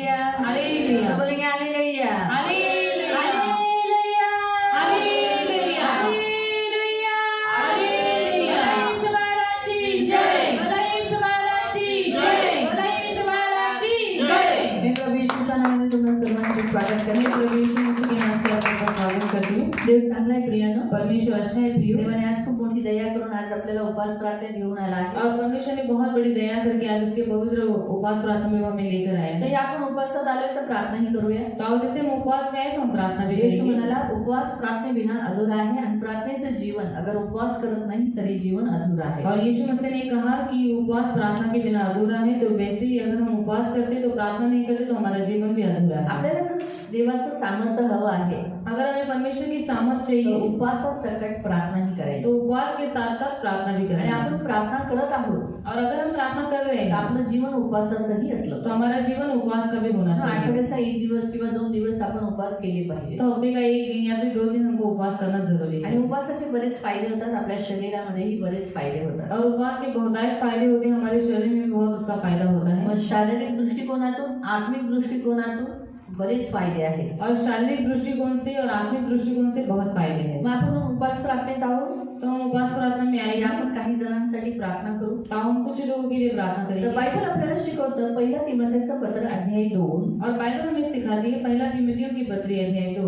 Hallelujah, बोलेंगे hallelujah, hallelujah, hallelujah, hallelujah, hallelujah, hallelujah. Yeshu महाराज की जय, बोला यीशु महाराज की जय, बोला यीशु महाराज की जय। मैं प्रभु यीशुच्या नावाने तुम्हाला सर्वांचे स्वागत करते। प्रभु यीशु मसीह के नाम से आपका स्वागत करती हूँ। देव चांगला आहे प्रियानो, परमेश्वर अच्छा है प्रियो, देवाने आज खूप मोठी दया करून आज आपल्याला उपवास प्रार्थना देऊन आला आहे। और परमेश्वर ने बहुत बड़ी दया करके आज उसके पवित्र उपवास प्रार्थना में हमें लेकर आया तर है। आपण उपवासात आलोय तर प्रार्थनाही करूया। तो आओ जैसे हम उपवास में आए तो हम प्रार्थना भी येशू करेंगे। म्हणाला उपवास प्रार्थनेविना अधुरा आहे आणि प्रार्थनेचं जीवन अगर उपवास करत नाही तरी जीवन अधुरा आहे। और यीशु मसीह ने कहा कि उपवास प्रार्थना के बिना अधूरा है, तो वैसे ही अगर हम उपवास करते तो प्रार्थना नहीं करते तो हमारा जीवन भी अधूरा है। आपल्याला जर देवाचं सामर्थ्य हवं आहे अगर हमें परमेश्वर की सामर्थ तर चाहिए उपवासासकट प्रार्थनाही करायची तो उपवास के साथ साथ प्रार्थना भी आणि करें। आपण प्रार्थना करत आहोत और अगर हम प्रार्थना कर रहे तर हैं आपलं जीवन उपवासाचंही असलं तो हमारा जीवन उपवास का भी होना चाहिए। आठवड्याचा एक दिवस किंवा 2 दिवस आपण उपवास केले पाहिजे तो हफ्ते का एक दिन या फिर 2 दिन हमको उपवास करना जरूरी आणि है। उपवासाचे बरेच फायदे होतात, आपल्या शरीरामध्येही बरेच फायदे होतात। और उपवास के बहुतायत फायदे होते हैं, हमारे शरीर में भी बहुत उसका फायदा होता है। मग शारीरिक दृष्टिकोनातून आत्मिक दृष्टिकोनातून बरेच फायदे आहेत। और शारीरिक दृष्टिकोण से और आत्मिक दृष्टिकोण से बहुत फायदे हैं। मग आपण उपवास प्रार्थनेत आहोत तो हम उपवास प्रार्थना में आए आणि आपण काही जणांसाठी प्रार्थना करू। तो हम कुछ लोगों के लिए प्रार्थना तर करेंगे। बायबल आपल्याला शिकवतं पहिला तिमोथेचं पत्र अध्याय 2 और बाइबल हमें सिखाती है पहला तिमोथियों की पत्री अध्याय 2,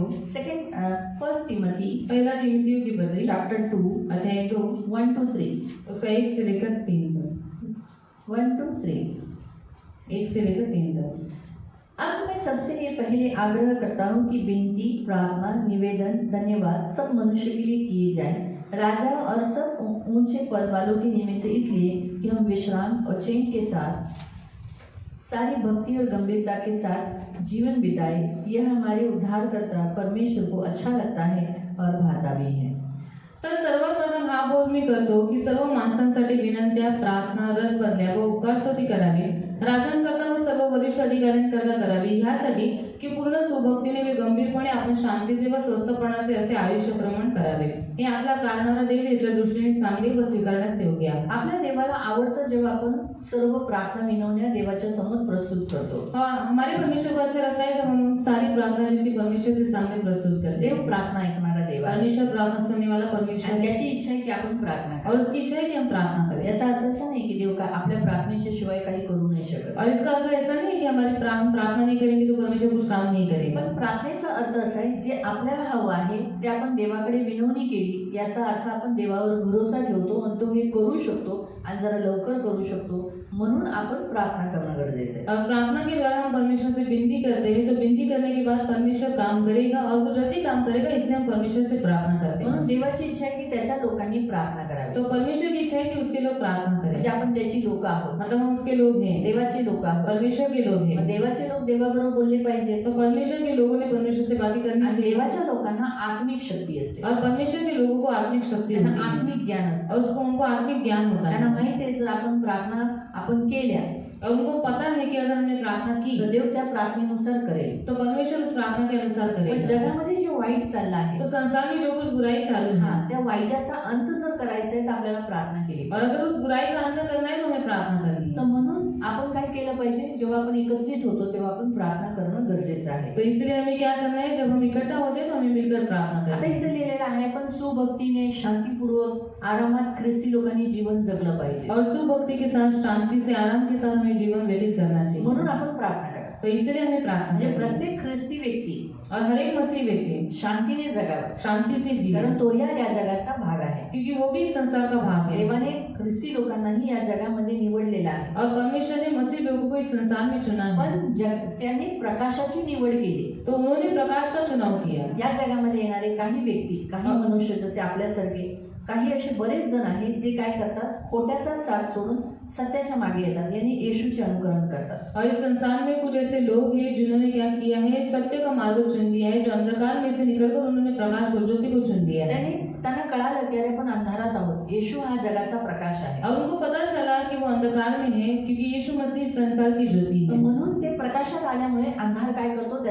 फर्स्ट तिमोथी पहला तिमोथियों की पत्री चैप्टर 2 अध्याय 2 1 to 3 उसका 1 से लेकर 3 तक, 1 to 3। 1 से लेकर 3 तक। अब मैं सबसे ये पहले आग्रह करता हूँ कि विनती, प्रार्थना, निवेदन, धन्यवाद सब मनुष्य के लिए किए जाएं, राजा और सब ऊंचे पद वालों के निमित्त, इसलिए कि हम विश्राम और चैन के साथ सारी भक्ति और गंभीरता के साथ जीवन बिताए। यह हमारे उद्धारकर्ता परमेश्वर को अच्छा लगता है और भाता भी है। तर सर्वप्रथम हा बोध मी करतो की सर्व माणसांसाठी विनंत्या, प्रार्थना, रस बदल्या व उपकारस्तुती करावी, राजांकरता व सर्व वरिष्ठ अधिकाऱ्यांकरता करावी, ह्यासाठी की पूर्ण सुभक्तीने व गंभीरपणे आपण शांतीचे व स्वस्थपणाचे असे आयुष्य प्रमाण करावे। हे आपला काढणारा देव याच्या दृष्टीने चांगले व स्वीकारण्यास योग्य आहे। आपल्या देवाला आवडतं जेव्हा आपण सर्व प्रार्थना विनवण्या देवाच्या समोर प्रस्तुत करतो। हमारे परमेश्वर को अच्छा लगता है जब हम सारी प्रार्थना विनती परमेश्वर के सामने प्रस्तुत करते देव हैं। प्रार्थना ऐकणारा देव आहे परमेश्वर प्रार्थना सुनने वाला परमेश्वर आणि है त्याची इच्छा आहे की आपण प्रार्थना और उसकी इच्छा है कि हम प्रार्थना करू। करें। याचा अर्थ असा नाही की देव का आपल्या प्रार्थनेच्या शिवाय काही करू नाही शकत, और इसका अर्थ ऐसा नहीं है कि हमारी प्रार्थना नहीं करेंगे तो परमेश्वर कुछ काम नहीं करेगा। पण प्रार्थनेचा अर्थ असा आहे जे आपल्याला हवं आहे ते आपण देवाकडे विनवणी केली, याचा अर्थ आपण देवावर भरोसा ठेवतो आणि तो हे करू शकतो आणि जरा लवकर करू शकतो, म्हणून आपण प्रार्थना करणं गरजेचं आहे। और प्रार्थना के द्वारा हम परमेश्वर से विनती करते हैं, तो विनती करने के बाद परमेश्वर काम करेगा और वो जल्दी काम करेगा, इसलिए हम परमेश्वर से प्रार्थना करते हैं। म्हणून देवाची इच्छा आहे की त्याच्या लोकांनी प्रार्थना करावी, तो परमेश्वर की इच्छा है कि उसके लोग प्रार्थना म्हणजे करें, आपण त्याची लोक आहोत, मतलब हम उसके लोग हैं, देवाचे लोक आहोत। परमेश्वर के लोग मग हैं। देवाचे लोक देवाबरोबर बोलले पाहिजे, तो परमेश्वर के लोगों ने परमेश्वर से बातें करनी आणि चाहिए देवाच्या लोकांना आत्मिक शक्ती असते, और परमेश्वर के लोगों को आत्मिक शक्ति त्यांना होती है आत्मिक ज्ञान असतं, और उसको उनको आत्मिक ज्ञान होता त्यांना है माहिती आहे जर आपण प्रार्थना आपण केल्या और उनको पता है कि अगर हमने प्रार्थना की तर देव त्या प्रार्थनेनुसार करेल। तो परमेश्वर उस प्रार्थना के अनुसार पण करेगा। जगामध्ये जे वाईट चाललं आहे तो संसार में जो कुछ बुराई चालू हा है त्या वाईटाचा अंत जर करायचा आहे तर आपल्याला प्रार्थना केली और पाहिजे। अगर उस बुराई का अंत करना है तो हमें प्रार्थना करनी तर है। म्हणून आपण काय केलं पाहिजे, जेव्हा आपण एकत्रित होतो तेव्हा आपण प्रार्थना करणं गरजेचं आहे। तो इसलिए हमें क्या करना है, जब हम इकट्ठा होते हैं तो हमें मिलकर प्रार्थना आता करनी इथे है लिहिलेलं आहे पण सुभक्तीने शांतीपूर्वक आरामात ख्रिस्ती लोकांनी जीवन जगलं पाहिजे, और सुभक्ति के साथ, शांति से, आराम के साथ हमें जीवन व्यतीत करना चाहिए। म्हणून आपण प्रार्थना करा। तो इसलिए हमें प्रार्थना म्हणजे करनी है प्रत्येक ख्रिस्ती व्यक्ती और हर एक मसीह व्यक्ति शांतीने जगावं, शांति से जीवन, कारण तो या जगाचा भाग आहे। क्योंकि वो भी इस संसार का भाग है देवाने ख्रिस्ती लोकांनाही या जगामध्ये निवडलेला आहे, और परमेश्वर ने मसीह लोगों को इस संसार में चुना है, पण त्यांनी प्रकाशाची निवड केली। तो उन्होंने प्रकाश का चुनाव किया। या जगामध्ये येणारे काही व्यक्ती, काही मनुष्य जसे आपल्यासारखे काही असे बरेच जण आहेत जे काय करतात, खोट्याचा साथ सोडून सत्याच्या मागे येतात, यानी येशूचे अनुकरण करतात। और इस संसार में कुछ ऐसे लोग हैं जिन्होंने क्या किया है, सत्य का मार्ग चुन लिया है, जो अंधकार में से निकलकर उन्होंने प्रकाश को, ज्योति को चुन लिया है। त्यांना कळालं की अरे पण अंधारात आहोत, येशू हा जगाचा प्रकाश आहे, और उनको पता चला कि वो अंधकार में है क्योंकि यीशु मसीह इस संसार की ज्योति तर है। म्हणून ते प्रकाशात आल्यामुळे अंधार काय करतो,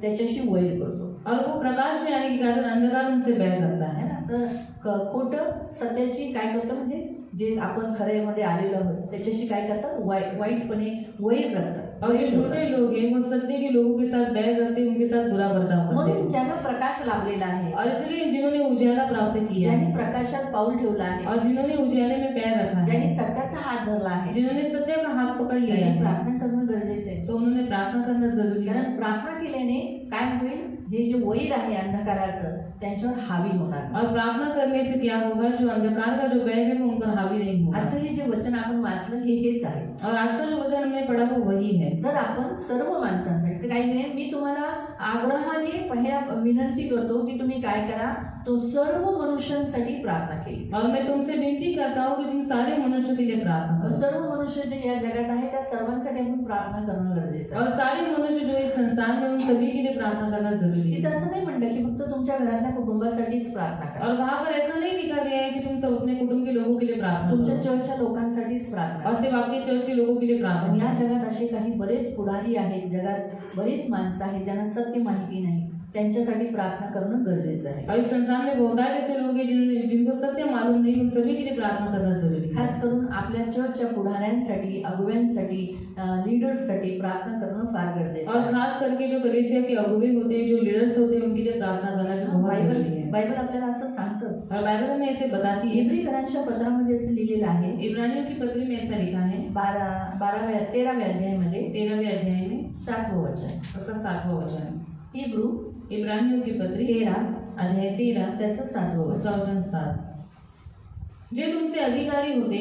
त्याच्याशी वैर करतो, और वो प्रकाश में आने के कारण अंधकार उनसे बैर करता है। है ना। तर खोटं सत्याची काय करतं, म्हणजे जे आपण खऱ्यामध्ये आलेलो आहोत त्याच्याशी काय करतात, वाईटपणे वैर करतात। और जो झूठे लोग हैं वो सत्य के लोगों के साथ बैर रखते उनके साथ बुरा बर्ताव करते म्हणून हैं। ज्यांना प्रकाश लाभलेला आहे, और इसलिए जिन्होंने उजाला प्राप्त किया ज्यांनी है प्रकाशात पाऊल ठेवला आहे, और जिन्होंने उजाले में पैर रखा ज्यांनी है, सत्याचा हात धरला आहे, जिन्होंने सत्य का हाथ पकड़ लिया त्यांनी है, प्रार्थना करणं गरजेचं आहे. तो उन्होंने प्रार्थना करना जरूरी है। कारण प्रार्थना केल्याने काय होईल, हे जे वैर आहे अंधकाराचं त्यांच्यावर हावी होणार नाही. और प्रार्थना करने से क्या होगा, जो अंधकार का जो बैर है वो उन पर हावी नहीं होगा। आजचं हे जे वचन आपण वाचलं हेच आहे. और आज का जो वचन हमने पढ़ा वो वही है। जर आपण सर्व माणसांसाठी, तर काही नाही, मी तुम्हाला आग्रहाने पहिला विनंती करतो की तुम्ही काय करा, तो सर्व मनुष्यांसाठी प्रार्थना केली. और मैं तुमसे विनती करता हूँ कि तुम सारे मनुष्य के लिए प्रार्थना करो। सर्व मनुष्य जे या जगात आहे त्या सर्वांसाठी आपण प्रार्थना करणं गरजेचं आहे. और सारे मनुष्य जो इस संसार में उन सभी के लिए प्रार्थना करना जरूरी तिथं है। असं नाही म्हणलं की फक्त तुमच्या घरातल्या कुटुंबासाठीच प्रार्थना करा, और वहाँ पर ऐसा नहीं लिखा गया है कि तुम सब अपने कुटुंब के लोगों के लिए प्रार्थना तुमच्या करो चर्चच्या लोकांसाठीच प्रार्थना करा. और सिर्फ आपके चर्च के लोगों के लिए प्रार्थना पण या करो। जगात असे काही बरेच पुढारी आहेत, जगात बरेच माणसं आहेत ज्यांना सत्य माहिती नाही, त्यांच्यासाठी प्रार्थना करणं गरजेचं आहे. और इस संसार में बहुत सारे ऐसे लोग हैं जिनको सत्य मालूम नहीं, उन सभी के लिए प्रार्थना करना जरूरी है। खास करून आपल्या चर्चच्या पुढाऱ्यांसाठी, अगुव्यांसाठी, लीडर्ससाठी प्रार्थना करणं फार गरजेचं और आहे. खास करके जो कलीसिया के अगुवे होते हैं, जो लीडर्स होते हैं, उनके लिए प्रार्थना करना भी बहुत बायबल जरूरी है। बायबल आपल्याला असं सांगतं. और बाइबल हमें ऐसे बताती है, इब्रियरांच्या पत्रामध्ये असं लिहिलेलं आहे, इब्रानियों की पत्री में ऐसा लिखा है 13व्या अध्यायामध्ये 13वें अध्याय में 7वं वचन. उसका 7वां वचन। हिब्रू इब्रानियों की पत्री 13 अध्याय 13 त्याचं 7वं वचन. उसका वचन 7। जे तुमचे अधिकारी होते,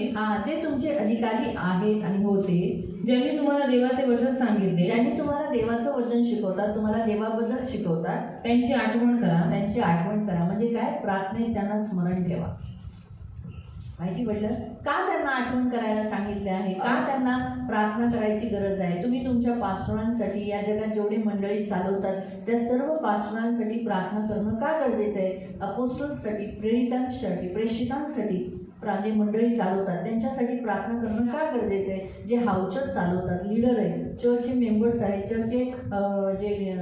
ते तुमचे अधिकारी आहेत आणि होते, ज्यांनी तुम्हाला देवाचे वचन सांगितले, ज्यांनी तुम्हाला देवाचं वचन शिकवतात, तुम्हाला देवाबद्दल शिकवतात, त्यांची आठवण करा। त्यांची आठवण करा. म्हणजे काय, प्रार्थनेत त्यांना स्मरण ठेवा. माहिती पडलं का त्यांना आठवण करायला सांगितले आहे, का त्यांना प्रार्थना करायची गरज आहे. तुम्ही तुमच्या पास्टरांसाठी, या जगात जेवढे मंडळी चालवतात त्या सर्व पास्टरांसाठी प्रार्थना करणं का गरजेचं आहे. अपोस्टल्ससाठी, प्रेरितांसाठी, प्रेषितांसाठी, जे मंडळी चालवतात त्यांच्यासाठी प्रार्थना करणं का गरजेचं आहे. जे हाऊचर्च चालवतात, लीडर आहेत, चर्चचे मेंबर्स आहेत, चर्चचे जे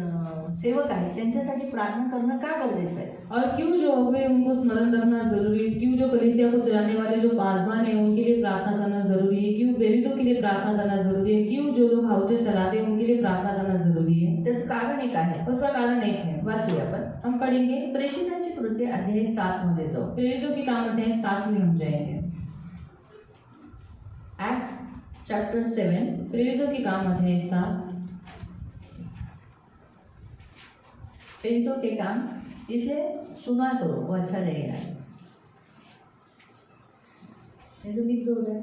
सेवक आहेत, त्यांच्यासाठी प्रार्थना करणं का गरजेचं आहे. और क्यों जो अगुवे उनको स्मरण रखना जरूरी है, क्यों जो कलीसिया को चलाने वाले जो पासवान है उनके लिए प्रार्थना करना जरूरी है, क्यों प्रेरितों के लिए प्रार्थना करना जरूरी है, क्यों जो लोग हाउचर चलाते हैं उनके लिए प्रार्थना करना जरूरी है. त्याचं कारण एक आहे. उसका कारण एक है, वाचूया आपण. हम पढ़ेंगे प्रेषितांची कृत्य अध्याय 7 मध्ये जाऊ. प्रेरितों के काम अध्याय 7 में हम जाएंगे। Acts chapter 7. प्रेरितों के काम अध्याय 7। प्रेरितों के काम, इसे सुना करो, वो अच्छा लगेगा. लिख दो उधर.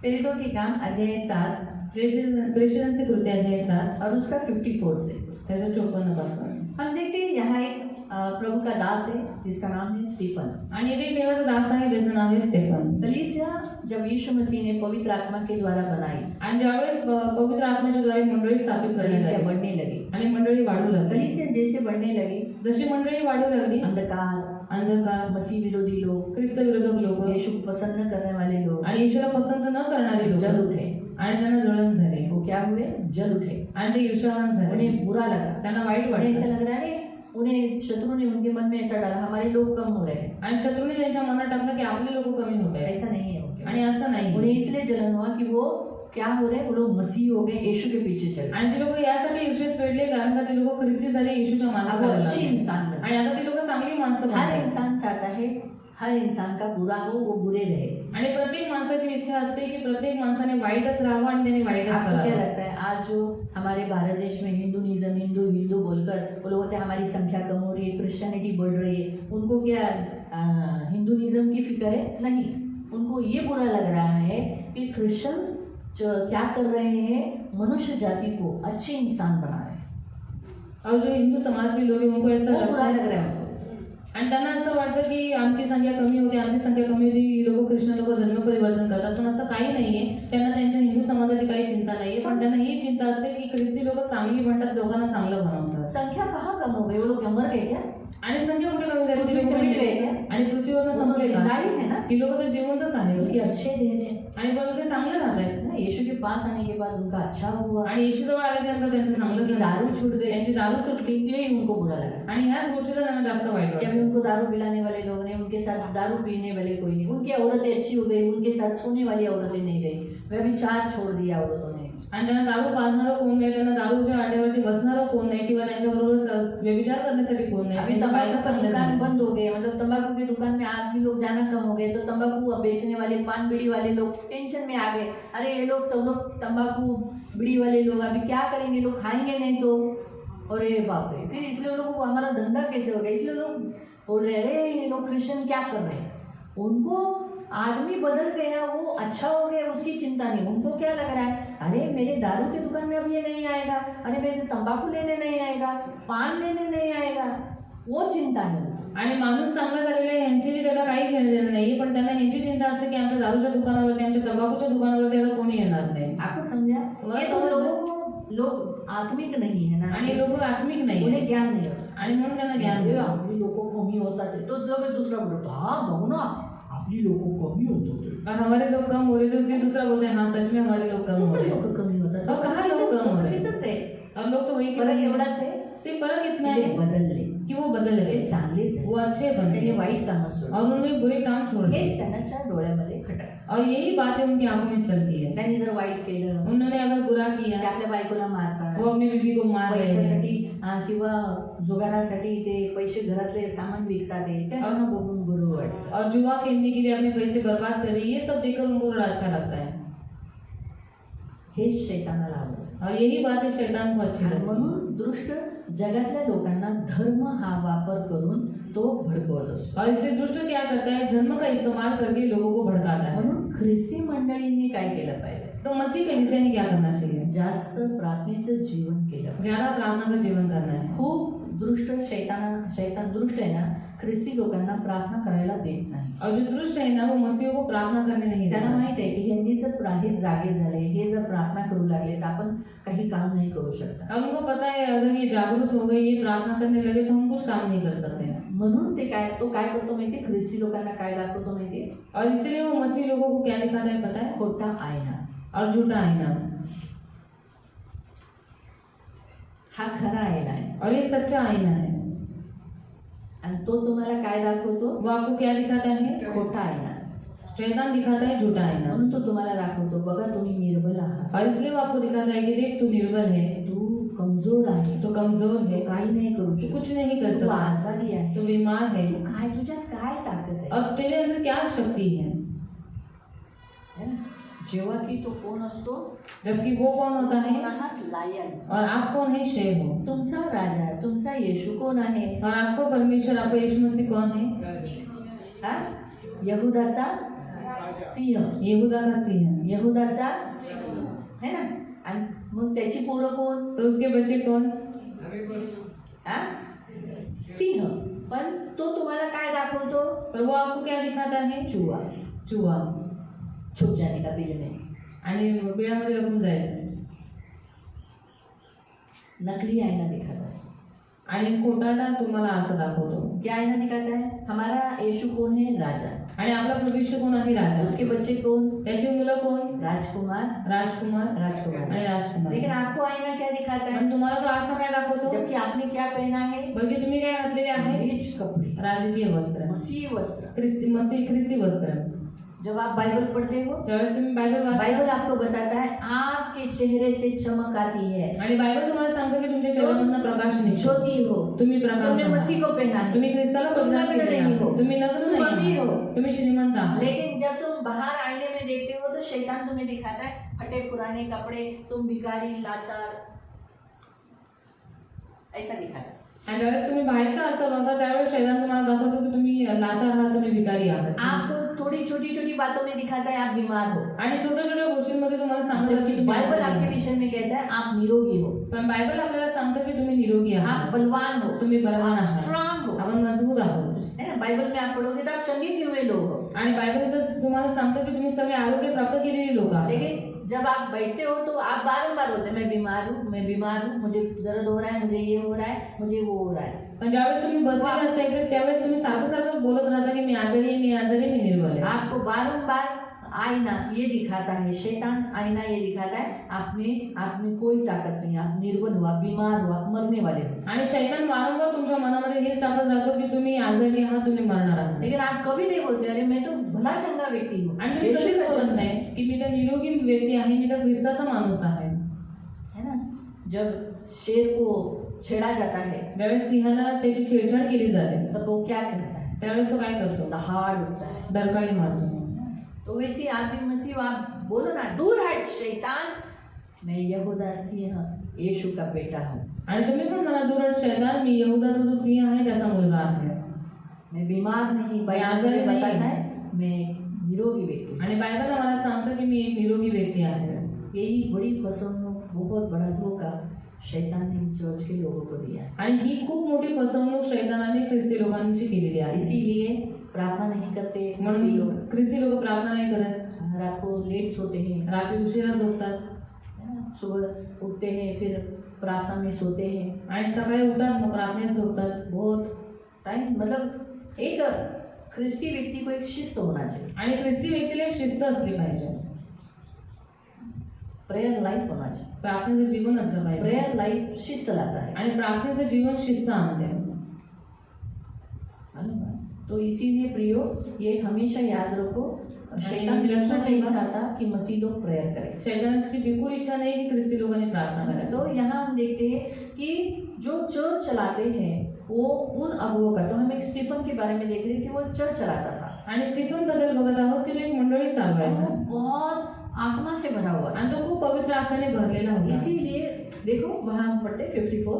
प्रेरितों के काम अध्याय 7 प्रेषितांचे कृत्य अध्याय 7 और उसका 54 से त्याचा 54 पासून हम देखते हैं यहाँ एक प्रभु का दास है जिसका नाम है स्टीफन. आणि येथे एक देवाचा दास आहे ज्याचं नाव आहे स्टेफन. कलीसिया जब यीशु मसीह ने पवित्र आत्मा के द्वारा बनाई, आणि ज्यावेळेस पवित्र आत्म्याच्या द्वारे मंडळी स्थापित करण्यात कलीसिया आली बढ़ने लगी. आणि मंडळी वाढू लागली, कलीसिया जैसे बढ़ने लगी, जशी मंडळी वाढू लागली, अंधकार, अंधकार, मसीह विरोधी लोग, ख्रिस्त विरोधक लोक यीशु को पसंद न करने वाले लोग आणि ईश्वरा पसंत न करणारे जल लोक उठे. आणि त्यांना जळण झाले, वो क्या हुए, जल उठे. आणि ते ईर्ष्यावान झाले, उन्हें बुरा लगा, त्यांना वाईट उन्हें ऐसा वाटलं, लग रहा है, उन्हें शत्रु ने उनके मन में ऐसा डाला हमारे लोग कम हो रहे हैं. आणि शत्रूने त्यांच्या मनात टाकलं की आपले लोक कमी होत आहेत. ऐसा नहीं है उनके. आणि असं नाही, उन्हें इसलिए जलन हुआ कि वो क्या हो रहे, वो लोग मसीह हो गए, यीशु के पीछे चले. आणि ते लोक यासाठी ईर्षेत पेडले कारण का ते लोक ख्रिस्ती झाले, येशूच्या मागे अब वो चालू अच्छी लागले. इंसान बने. आणि आता ते लोक चांगली माणसं हर बनतात. इंसान चाहता है हर इंसान का बुरा हो, वो बुरे रहे. आणि प्रत्येक माणसाची इच्छा असते की प्रत्येक माणसाने वाईटच राहावं आणि त्याने वाईटच आपको क्या करावं. लगता है, आज जो हमारे भारत देश में हिंदुइज्म, हिंदू हिंदू बोलकर वो लोग होते हैं हमारी संख्या कम हो रही है, क्रिश्चियनिटी बढ़ रही है, उनको क्या हिंदुइज्म की फिक्र है? नहीं. उनको ये बुरा लग रहा है कि क्रिश्चियंस क्या कर रहे हैं, मनुष्य जाति को अच्छे इंसान बना रहे हैं. और जो हिंदू समाज के लोग हैं उनको ऐसा वो बुरा लगता लग है रहा है उनको. आणि त्यांना असं वाटतं की आमची संख्या कमी होते, आमची संख्या कमी होती, ही लोक कृष्ण लोक धर्म परिवर्तन करतात. पण असं काही नाहीये. त्यांना त्यांच्या हिंदू समाजाची काही चिंता नाहीये, पण त्यांना ही चिंता असते की ख्रिस्ती लोक चांगली बनतात, लोकांना चांगलं बनवतात. संख्या कहाँ कम हो गई, वो लोग मर गए क्या? आणि संख्या कुठे कमी झाली, ती पृथ्वी लोकं से मिट गए क्या? आणि पृथ्वीवर वो तो संपले का? जिंदा ही है ना. ती लोक तर जिवंतच उनके आहे अच्छे दिन है आणि पण ते चांगले राहत आहेत. ना. यीशु के पास आने के बाद उनका अच्छा हुआ, आणि येशूजवळ आल्यानंतर त्यांचं चांगलं उनकी झालं. दारू छूट गई, त्यांची दारू सुटली यही उनको बुरा लगा. आणि ह्याच गोष्टीचा त्यांना जास्त वाईट कि अभी वाटलं. उनको दारू पिलाने वाले लोग नहीं, उनके साथ दारू पीने वाले कोई नहीं, उनकी औरतें अच्छी हो गई, उनके साथ सोने वाली औरतें नहीं रही, व्यभिचार छोड़ दिया औरतों ने, आणि त्यांना दारू पाजणारं कोण नाही, त्यांना दारूच्या वाटेवरती बसणारं कोण नाही, किंवा त्यांच्याबरोबर व्यभिचार करण्यासाठी कोण नाही. अभी त्यांच्या तंबाकू बायका का चांगल्या दुकान झाल्या. बंद हो गए, मतलब तंबाकू की दुकान में आदमी लोग जाना कम हो गए, तो तंबाकू बेचने वाले पान बीड़ी वाले लोग टेंशन में आ गए। अरे ये लोग सब लोग तंबाकू बीड़ी वाले लोग अभी क्या करेंगे, लोग खाएंगे नहीं तो, अरे बाप रे, फिर इसलिए लोगों को हमारा धंधा कैसे होगा। इसलिए लोग बोल रहे अरे ये लोग क्रिश्चियन क्या कर रहे हैं। उनको आदमी बदल गया, वो अच्छा हो गया, उसकी चिंता नहीं। उनको क्या लग रहा है, अरे मेरे दारू की दुकान में अब ये नहीं आएगा, अरे मेरे तंबाकू लेने नहीं आएगा, पान लेने नहीं आएगा, वो चिंता है। आणि माणूस चांगला झालेला आहे ह्यांची त्याला काही घेणं देणं नाहीये, पण त्यांना ह्यांची चिंता असते की आमच्या दारूच्या दुकानावरती, आमच्या तंबाखूच्या दुकानावरती आता कोणी येणार नाही. आपको समझा, ये तो लोगों को लोग आत्मिक नहीं है ना, आणि लोक आत्मिक नाही उन्हें ज्ञान नहीं होता। आणि म्हणून त्यांना ज्ञान अरे नाही. आपली लोक कमी होतात तो लगेच दुसरा बोलतो, हाँ बघू ना आपली लोक कमी होतात, और हमारे लोग कम हो रहे तो फिर दूसरा बोलते हैं हाँ सच में हमारे लोग कम हो रहे हैं. लोक कमी होतात। और कहाँ लोग कम हो रहे हैं? तिथंच आहे, और लोग तो वही फरक एवढाच आहे सिर्फ फर्क इतना ते है बदलले, कि वो बदल ते गए, चांगलेच आहे, वो अच्छे बन त्यांनी गए वाईट कामं सोडली। और उन्होंने बुरे काम छोड़ दिए. हेच त्यांच्या डोळ्यामध्ये खटक। और यही बातें उनकी आंखों में चलती है. त्यांनी जर वाईट केलं, उन्होंने अगर बुरा ते किया, आपल्या बायकोला मारतात, वो अपनी बीवी को मार रहे हैं. पैशासाठी किंवा जुगारासाठी ते पैसे घरातले सामान विकतात, ते त्यांना बघून बरं वाटतं। और जुआ खेलने के लिए अपने पैसे बर्बाद कर रहे हैं, ये सब देखकर उनको बड़ा अच्छा लगता है. हेच शैतानाला आवडतं। और यही बातें शैतान को अच्छी आणि लगती है. म्हणून दृष्ट जगातल्या लोकांना धर्म हा वापर करून तो भडकवत असतो। और इससे दुष्ट क्या करता है, धर्म का इस्तेमाल करके लोगों को भड़काता है. म्हणून ख्रिस्ती मंडळींनी काय केलं पाहिजे, तो मसीह कलीसिया ने क्या करना चाहिए, जास्त प्रार्थनेचं जीवन केलं पाहिजे। ज्यादा प्रार्थना का जीवन करना है. खूप दृष्ट शैतान दृष्ट आहे ना, ख्रिस्ती लोकांना प्रार्थना करायला देत नाही। और जो दुष्ट है ना वो मसीह को प्रार्थना करने नहीं त्यांना देता. माहित आहे की ह्यांनी जर हे जागे झाले, हे जर प्रार्थना करू लागले तर आपण काही काम नाही करू शकत। और उनको पता है अगर ये जागरूक हो गए, ये प्रार्थना करने लगे तो हम कुछ काम नहीं कर सकते. म्हणून ते काय करतो माहिती, ख्रिस्ती लोकांना काय दाखवतो माहिती, और इसलिए वो मसीह लोगों को क्या दिखाता है पता है, खोटा आईना। और झूठा आईना. हा खरा आईना आहे और ये सच्चा आईना है. आणि तो तुम्हाला काय दाखवतो, वो आपको क्या दिखाता है, खोटा आईना। शैतान दिखाता है झूठा आईना. म्हणून तो तुम्हाला दाखवतो, बघा तुम्ही निर्बल आहात, और इसलिए वो आपको दिखाता है कि देख तू निर्बल है, तू कमजोर आहे, तो कमजोर तू है, काही नाही करू तू शकत, कुछ नहीं कर तू सकता, आजारी आहे, तू बीमार है, काय तुझ्यात काय ताकद आहे, और तेरे अंदर क्या शक्ति है. है ना? जेव्हा की तो कोण असतो, जबकि वो कौन होता है, आहात लायन, और आप कौन है, शेर हो. तुमचा राजा, तुमचा येशू कोण आहे, और आपको परमेश्वर, आपको यीशु मसीह कौन है, हा? यहूदाचा सिंह, यहूदा का सिंह. यहूदाचा है ना। आणि मग त्याची पोरं कोण, तो उसके बच्चे कौन, हा? सिंह। पण तो तुम्हाला काय दाखवतो, पर वो आपको क्या दिखाता है, चुवा, चुहा. छुप जाने का बिल में, आणि बिळामध्ये लपून जायचं. नकली आईना दिखाता है। आणि खोटाटा तुम्हाला असं दाखवतो. क्या आईना दिखाता है, हमारा यीशु कौन है, राजा, आणि आपला प्रभू कोण आहे, राजा. उसके बच्चे कौन, त्याची मुलं कोण, राजकुमार, राजकुमार राजकुमार। आणि राजकुमार. लेकिन आपको आईना क्या दिखाता है, पण तुम्हाला तो आरसा काय दाखवतो, जबकि आपने क्या पहना है, बल्कि तुम्ही काय घातलेले आहे, रिच कपड़े, राजकीय वस्त्र, मसीह वस्त्र। ख्रिस्ती वस्त्र. जब आप बाइबल पढ़ते हो, ज्यावेळेस तुम्ही बायबल वाचता, बाइबल आपको बताता है आपके चेहरे से चमक आती है, आणि बायबल तुम्हाला सांगतो की तुमच्या चेहऱ्यामधून प्रकाश निघतो. ज्योति हो, तुम्ही प्रकाश तुमने आहात. मसीह को पहना है, तुम्ही ख्रिस्ताला तुम परिधान नग्न केलेले नहीं आहात. हो, तुम्ही नग्न तुम नाही अमीर हो। आहात. तुम्ही श्रीमंत आहात. लेकिन जब तुम बाहर आईने में देखते हो तो शैतान तुम्हें दिखाता है फटे पुराने कपड़े, तुम भिखारी लाचार, ऐसा दिखाता है। आणि ज्यावेळेस तुम्ही बाहेरचा अर्थ बघता त्यावेळेस शैतान तुम्हाला दाखवतो की तुम्ही लाचार आहात, तुम्ही भिकारी आहात. आपको थोड़ी छोटी छोटी बातों में दिखाता है आप बीमार हो, आणि छोट्या छोट्या गोष्टींमध्ये तुम्हाला सांगतो की जबकि तुम्ही बाइबल आजारी आपके आहात. विषय में कहता है आप निरोगी हो, पण बायबल आपल्याला सांगतं की तुम्ही निरोगी आप आहात, बलवान हो, तुम्ही बलवान आप आहात, स्ट्रांग हो, आपण मजबूत आहोत. है ना। बाइबल में आप पढ़ोगे तो आप चंगे किए हुए लोग हो, आणि बायबल जर तुम्हाला सांगतं की तुम्ही सगळे आरोग्य प्राप्त केलेली लोक आहात. लेकिन जब आप बैठते हो तो आप बारंबार होते हैं मैं बीमार हूँ, मुझे दर्द हो रहा है, मुझे ये हो रहा है, मुझे वो हो रहा है। पण ज्यावेळेस तुम्ही बसलेले असता इकडे त्यावेळेस तुम्ही सारखं बोलत राहता की मी आजारी आहे, मी आजारी आहे, मी निर्बल आहे. आपको बारंबार आईना ये दिखाता है, शैतान आईना ये दिखाता है आप में कोई ताकत नहीं, आप निर्बल हो, आप बीमार हो, आप मरने वाले हो। आणि शैतान वारंवार तुमच्या मनामध्ये हेच टाकत राहतो की तुम्ही आजारी आहात, तुम्ही मरणार आहात. लेकिन आप कभी नहीं बोलते अरे मैं तो भला चंगा व्यक्ति हूँ, आणि तुम्ही कधीच बोलत नाही की मी तर निरोगी व्यक्ती आहे, मी तर ख्रिस्ताचा माणूस आहे. जब शेर को छेड़ा जाता है ज्यावेळेस सिंहाला त्याची छेडछाड केली जाते तब वो क्या करता है? त्यावेळेस तो काय करतो दहाड़ उठता है। डरकाळी मारतो। तो वैसे आप भी मसीह आप बोलो ना, दूर हट शैतान, मैं यहूदा सिंह यीशु का बेटा हूँ। आणि तुम्ही पण मला दूर शैतान, मी यहूदाचा जो सिंह आहे त्याचा मुलगा आहे। मैं बीमार नहीं, बाइबल आजारी मुझे नहीं। बताता है मैं निरोगी व्यक्ति हूँ। आणि बायबल मला सांगतं की मी एक निरोगी व्यक्ती आहे। यही बड़ी फसवणूक, बहुत बड़ा धोखा शैतान ने चर्च के लोगों को दिया है। आणि ही खूप मोठी फसवणूक शैतानाने ख्रिस्ती लोकांची केलेली आहे। इसीलिए प्रार्थना नहीं करते किसी म्हणून लोग, ख्रिस्ती लोक प्रार्थना नाही करत, रात को लेट सोते हैं, रात्री उशिरा झोपतात सुबह उठते हैं फिर प्रार्थना में सोते हैं, आणि सकाळी उठतात मग प्रार्थनेत झोपतात। बहुत टाइम, मतलब एक ख्रिस्ती व्यक्ति को एक शिस्त होना चाहिए, आणि ख्रिस्ती व्यक्तीला एक शिस्त असली पाहिजे, प्रेयर लाइफ होना चाहिए। प्रार्थनेचं जीवन असलं पाहिजे प्रेयर लाइफ शिस्त लाता है, आणि प्रार्थनेचं जीवन शिस्त आणते। तो इसीलिए प्रियो ये हमेशा याद रखो, शैतान विलक्षण बिल्कुल नहीं होगा। चाहता कि मसीह लोग प्रेयर करें। शैतानाची बिलकुल इच्छा नाही की ख्रिस्ती लोकांनी प्रार्थना करावी। तो यहाँ हम देखते हैं कि जो चर्च चलाते हैं वो उन अगुओं का, तो हम एक स्टीफन के बारे में देख रहे हैं कि वो चर्च चलाता था आणि स्टीफन बद्दल बघत आहोत की तो एक मंडळी और चालवायचा वो बहुत आत्मा से भरा हुआ था। आणि तो खूप पवित्र आत्म्याने भरलेला होता। इसीलिए देखो वहाँ हम पढ़ते 54,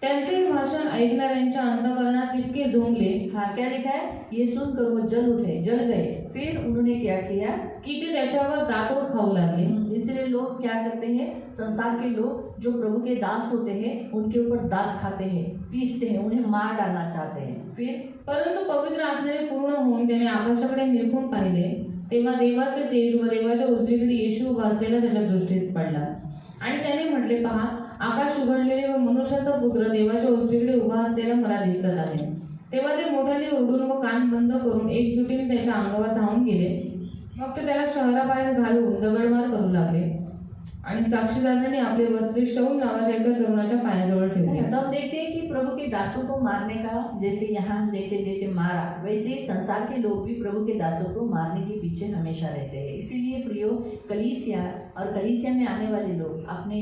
त्यांचे भाषण ऐकणाऱ्यांच्या अंतःकरणात इतके झोंबले हाँ क्या लिखा है, ये सुनकर वो जल गए, फिर उन्होंने क्या किया, की ते त्याच्यावर दातोड खाऊ लागले। इसलिए लोग क्या करते हैं, संसार के लोग जो प्रभु के दास होते हैं उनके ऊपर दांत खाते हैं, पीसते हैं, उन्हें मार डालना चाहते हैं। फिर परंतु पवित्र आत्म्याने पूर्ण होऊन त्याने आकाशाकडे निरखून पाहिले, तेव्हा देवाचे तेज व देवाच्या उजवीकडे येशू उभा असलेला त्याच्या दृष्टीस पडला आणि त्याने म्हटले, पहा आकाश उघडलेले व मनुष्याचा पुत्र देवाच्या उजवीकडे उभा असलेला मला दिसत आहे। तेव्हा ते मोठ्याने ओरडून व कान बंद करून एकजुटीने त्याच्या अंगावर धावून गेले। मग ते त्याला शहराबाहेर घालून दगडमार करू लागले आणि साक्षीदारांनी आपले वस्त्रे शौल नावाच्या एका तरुणाच्या पायाजवळ ठेवले। तो हम देखते हैं कि प्रभु के दासों को मारने का, जैसे यहाँ हम देखते हैं जैसे मारा, वैसे ही संसार के लोग भी प्रभु के दासों को मारने के पीछे हमेशा रहते हैं। इसीलिए प्रियो कलीसिया और कलीसिया में आने वाले लोग अपने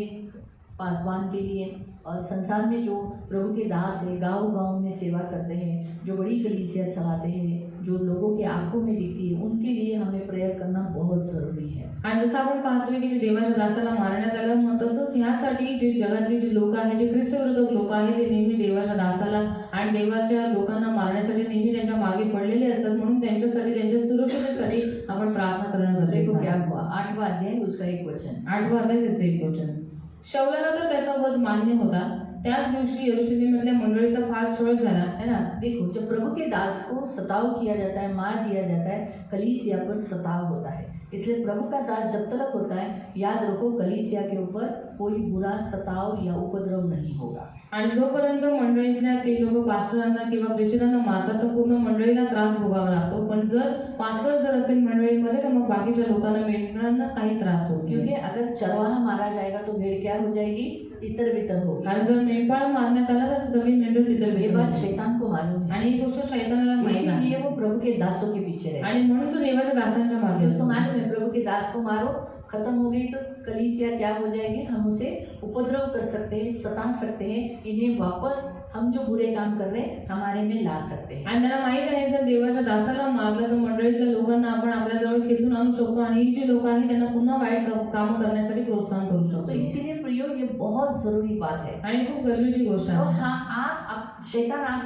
पासवान के लिए और संसार में जो प्रभु के दास है, गांव-गांव में सेवा करते हैं, जो बड़ी कलीसिया चलाते हैं, जो लोगों के आंखों में दिखती है, उनके लिए हमें प्रेयर करना बहुत जरूरी है। आणि जसं आपण पाहतोय की देवाच्या दासाला मारण्यात आलं, मग तसंच ह्यासाठी जे जगातली जी लोक आहेत, जे ख्रिस्त विरोधक लोक आहेत, ते नेहमी देवाच्या दासाला आणि देवाच्या लोकांना मारण्यासाठी नेहमी त्यांच्या मागे पडलेले असतात। म्हणून त्यांच्यासाठी, त्यांच्या सुरक्षिततेसाठी आपण प्रार्थना करणं देखो गरजेचं क्या आहे। हुआ, 8वां अध्याय उसका एक वचन, 8वां अध्याय त्याचं एक वचन, शौलाला तर त्याचा वध मान्य होता। त्याच दिवशी यरूशलेमातल्या मंडळीचा फार छळ झाला। है ना। देखो जब प्रभु के दास को सताव किया जाता है, मार दिया जाता है, कलीसिया पर सताव होता है। इसलिए प्रभु का दास जब तक होता है, याद रखो कलीसिया के ऊपर कोई बुरा सताव या उपद्रव नहीं होगा। आणि जोपर्यंत मंडळीतल्या ते लोक पास्टरांना किंवा प्रेषितांना मारतात, तर पूर्ण मंडळीला त्रास भोगावा लागतो। पण जर पास्टर जर असेल मंडळीमध्ये, तर मग बाकीच्या लोकांना, मेंढरांना काही त्रास होत नाही। क्योंकि अगर चरवाहा मारा जाएगा तो भेड़ क्या हो जाएगी, तितर बितर होगी। कारण जर मेंढपाळ मारण्यात आला तर सगळी मेंढर तिथं ये भेटत बात नाही। शैतान को मालूम है, आणि ही गोष्ट शैतानाला माहित आहे इसीलिए वो प्रभु के दासों के पीछे रहे। आणि म्हणून तो देवाच्या दासांच्या मागे तो असतो। मालूम है प्रभु के दास को मारो, खत्म हो गई तो कलीसिया क्या हो जाएगी, हम उसे उपद्रव कर सकते हैं, सता सकते हैं, इन्हें वापस हम जो बुरे काम कर रहे हैं हमारे में ला सकते हैं। आणि त्यांना माहित आहे जर देवाच्या दासाला मारलं तर मंडळीतल्या लोकांना आपण आपल्या जवळ खेचून आणू शकतो आणि ही जी लोक आहेत त्यांना पुन्हा वाईट कामं करण्यासाठी प्रोत्साहन करू तो शकतो। इसीलिए प्रियो ये बहुत जरूरी बात है। आणि खूप गरजेची गोष्ट तो आहे। हाँ आप शैतान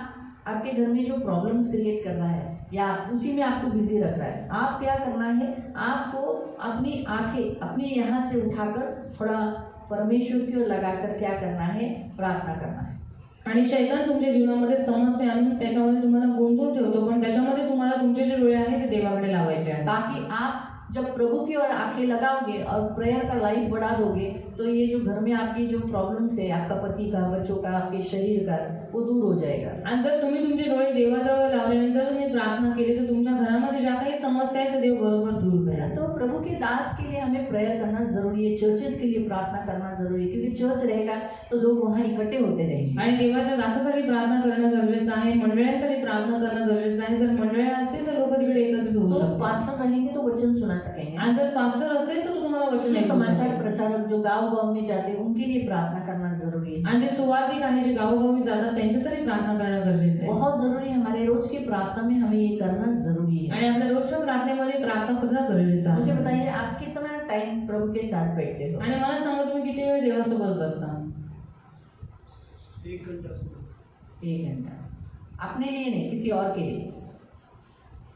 आपके घर में जो प्रॉब्लम्स क्रिएट कर रहा है या उसी में आपको बिजी रख रहा है, आप क्या करना है, आपको अपनी आंखें अपने यहाँ से उठाकर थोड़ा परमेश्वर की ओर लगाकर क्या करना है, प्रार्थना करना है। आणि शैतान तुमच्या जीवनामध्ये समस्या आणून त्याच्यामध्ये तुम्हाला गुंतवून ठेवतो, पण त्याच्यामध्ये तुम्हाला तुमचे जे डोळे आहेत ते देवाकडे लावायचे आहेत, ताकि आप जब प्रभु की ओर आंखें लगाओगे और प्रेयर का लाइफ बढ़ा दोगे तो ये जो घर में आपकी जो प्रॉब्लम्स है, आपका पति का, बच्चों का, आपके शरीर का, वो दूर हो जाएगा। आणि जर तुम्ही तुमचे डोळे देवाजवळ लावल्यानंतर तुम्ही प्रार्थना केली तर तुमच्या घरामध्ये ज्या काही समस्या आहेत ते देव बरोबर दूर करेल। तो प्रभु के दास के लिए हमें प्रेयर करना जरूरी है, चर्चेस के लिए प्रार्थना करना जरूरी है, क्योंकि चर्च रहेगा तो लोग वहाँ इकट्ठे होते रहेंगे। आणि देवाच्या दासासाठी प्रार्थना करणं गरजेचं आहे, मंडळांसाठी प्रार्थना करणं गरजेचं आहे। जर मंडळी असतील तर लोक तिकडे एकत्रित होऊ तो शकतात। पास्टर रहेंगे तो वचन सुना सकेंगे। आणि जर पास्टर असेल तर तुम्हाला वचन ऐकू समाचार शकेल. प्रचारक जो गांव-गांव में जाते हैं उनके लिए प्रार्थना करना जरूरी है। आणि जे सुवार्थिक आहे जे गावोगावी जातात त्यांच्यासाठी प्रार्थना करणं गरजेचं आहे. बहुत जरूरी है, हमारे रोज की प्रार्थना में हमें ये करना जरूरी है। आणि आपल्या रोजच्या प्रार्थनेमध्ये प्रार्थना करणं गरजेचं मुझे आहे. बताइए आप कितना टाइम प्रभु के साथ बैठते हो? आणि मला सांगा तुम्ही किती वेळ देवासोबत बसता? 1 घंटा से 1 घंटा। अपने लिए नहीं, किसी और के लिए?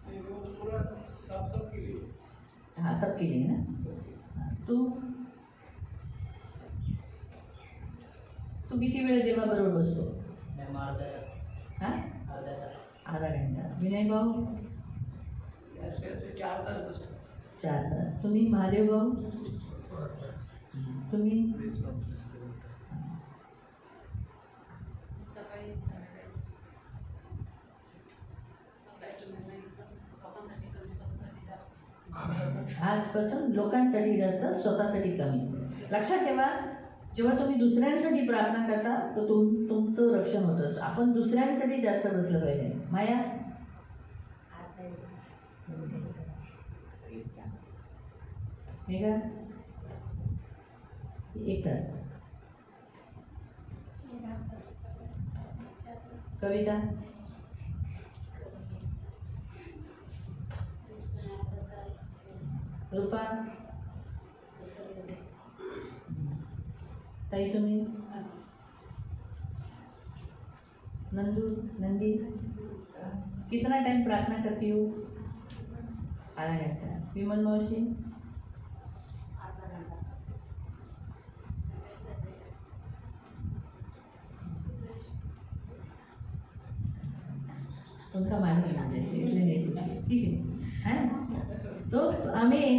नहीं, वो पूरा सब के लिए। हाँ, सबके लिए ना। तू तू किती वेळ देवाबरोबर बसतो? मैं अर्धा तास। हा? अर्धा तास। आधा घंटा। विनय भाऊ? ऐसे 4 तास बसतो। 4 तास। तुम्ही महादेव भाऊ? तुम्ही? आजपासून लोकांसाठी जास्त, स्वतःसाठी कमी. लक्षात ठेवा, जेव्हा तुम्ही दुसऱ्यांसाठी प्रार्थना करता तर तुमचं रक्षण होतं. आपण दुसऱ्यांसाठी जास्त बसलं पाहिजे. माया? हे का? 1 तास. कविता? रूपा? ताई तुम्ही? नंदी? कितना टाइम प्रार्थना करती हो? आधा घंटा. विमल मौसी? उनका मान नहीं होना चाहिए, इसलिए नहीं पूछिए, ठीक है ना? तो हमें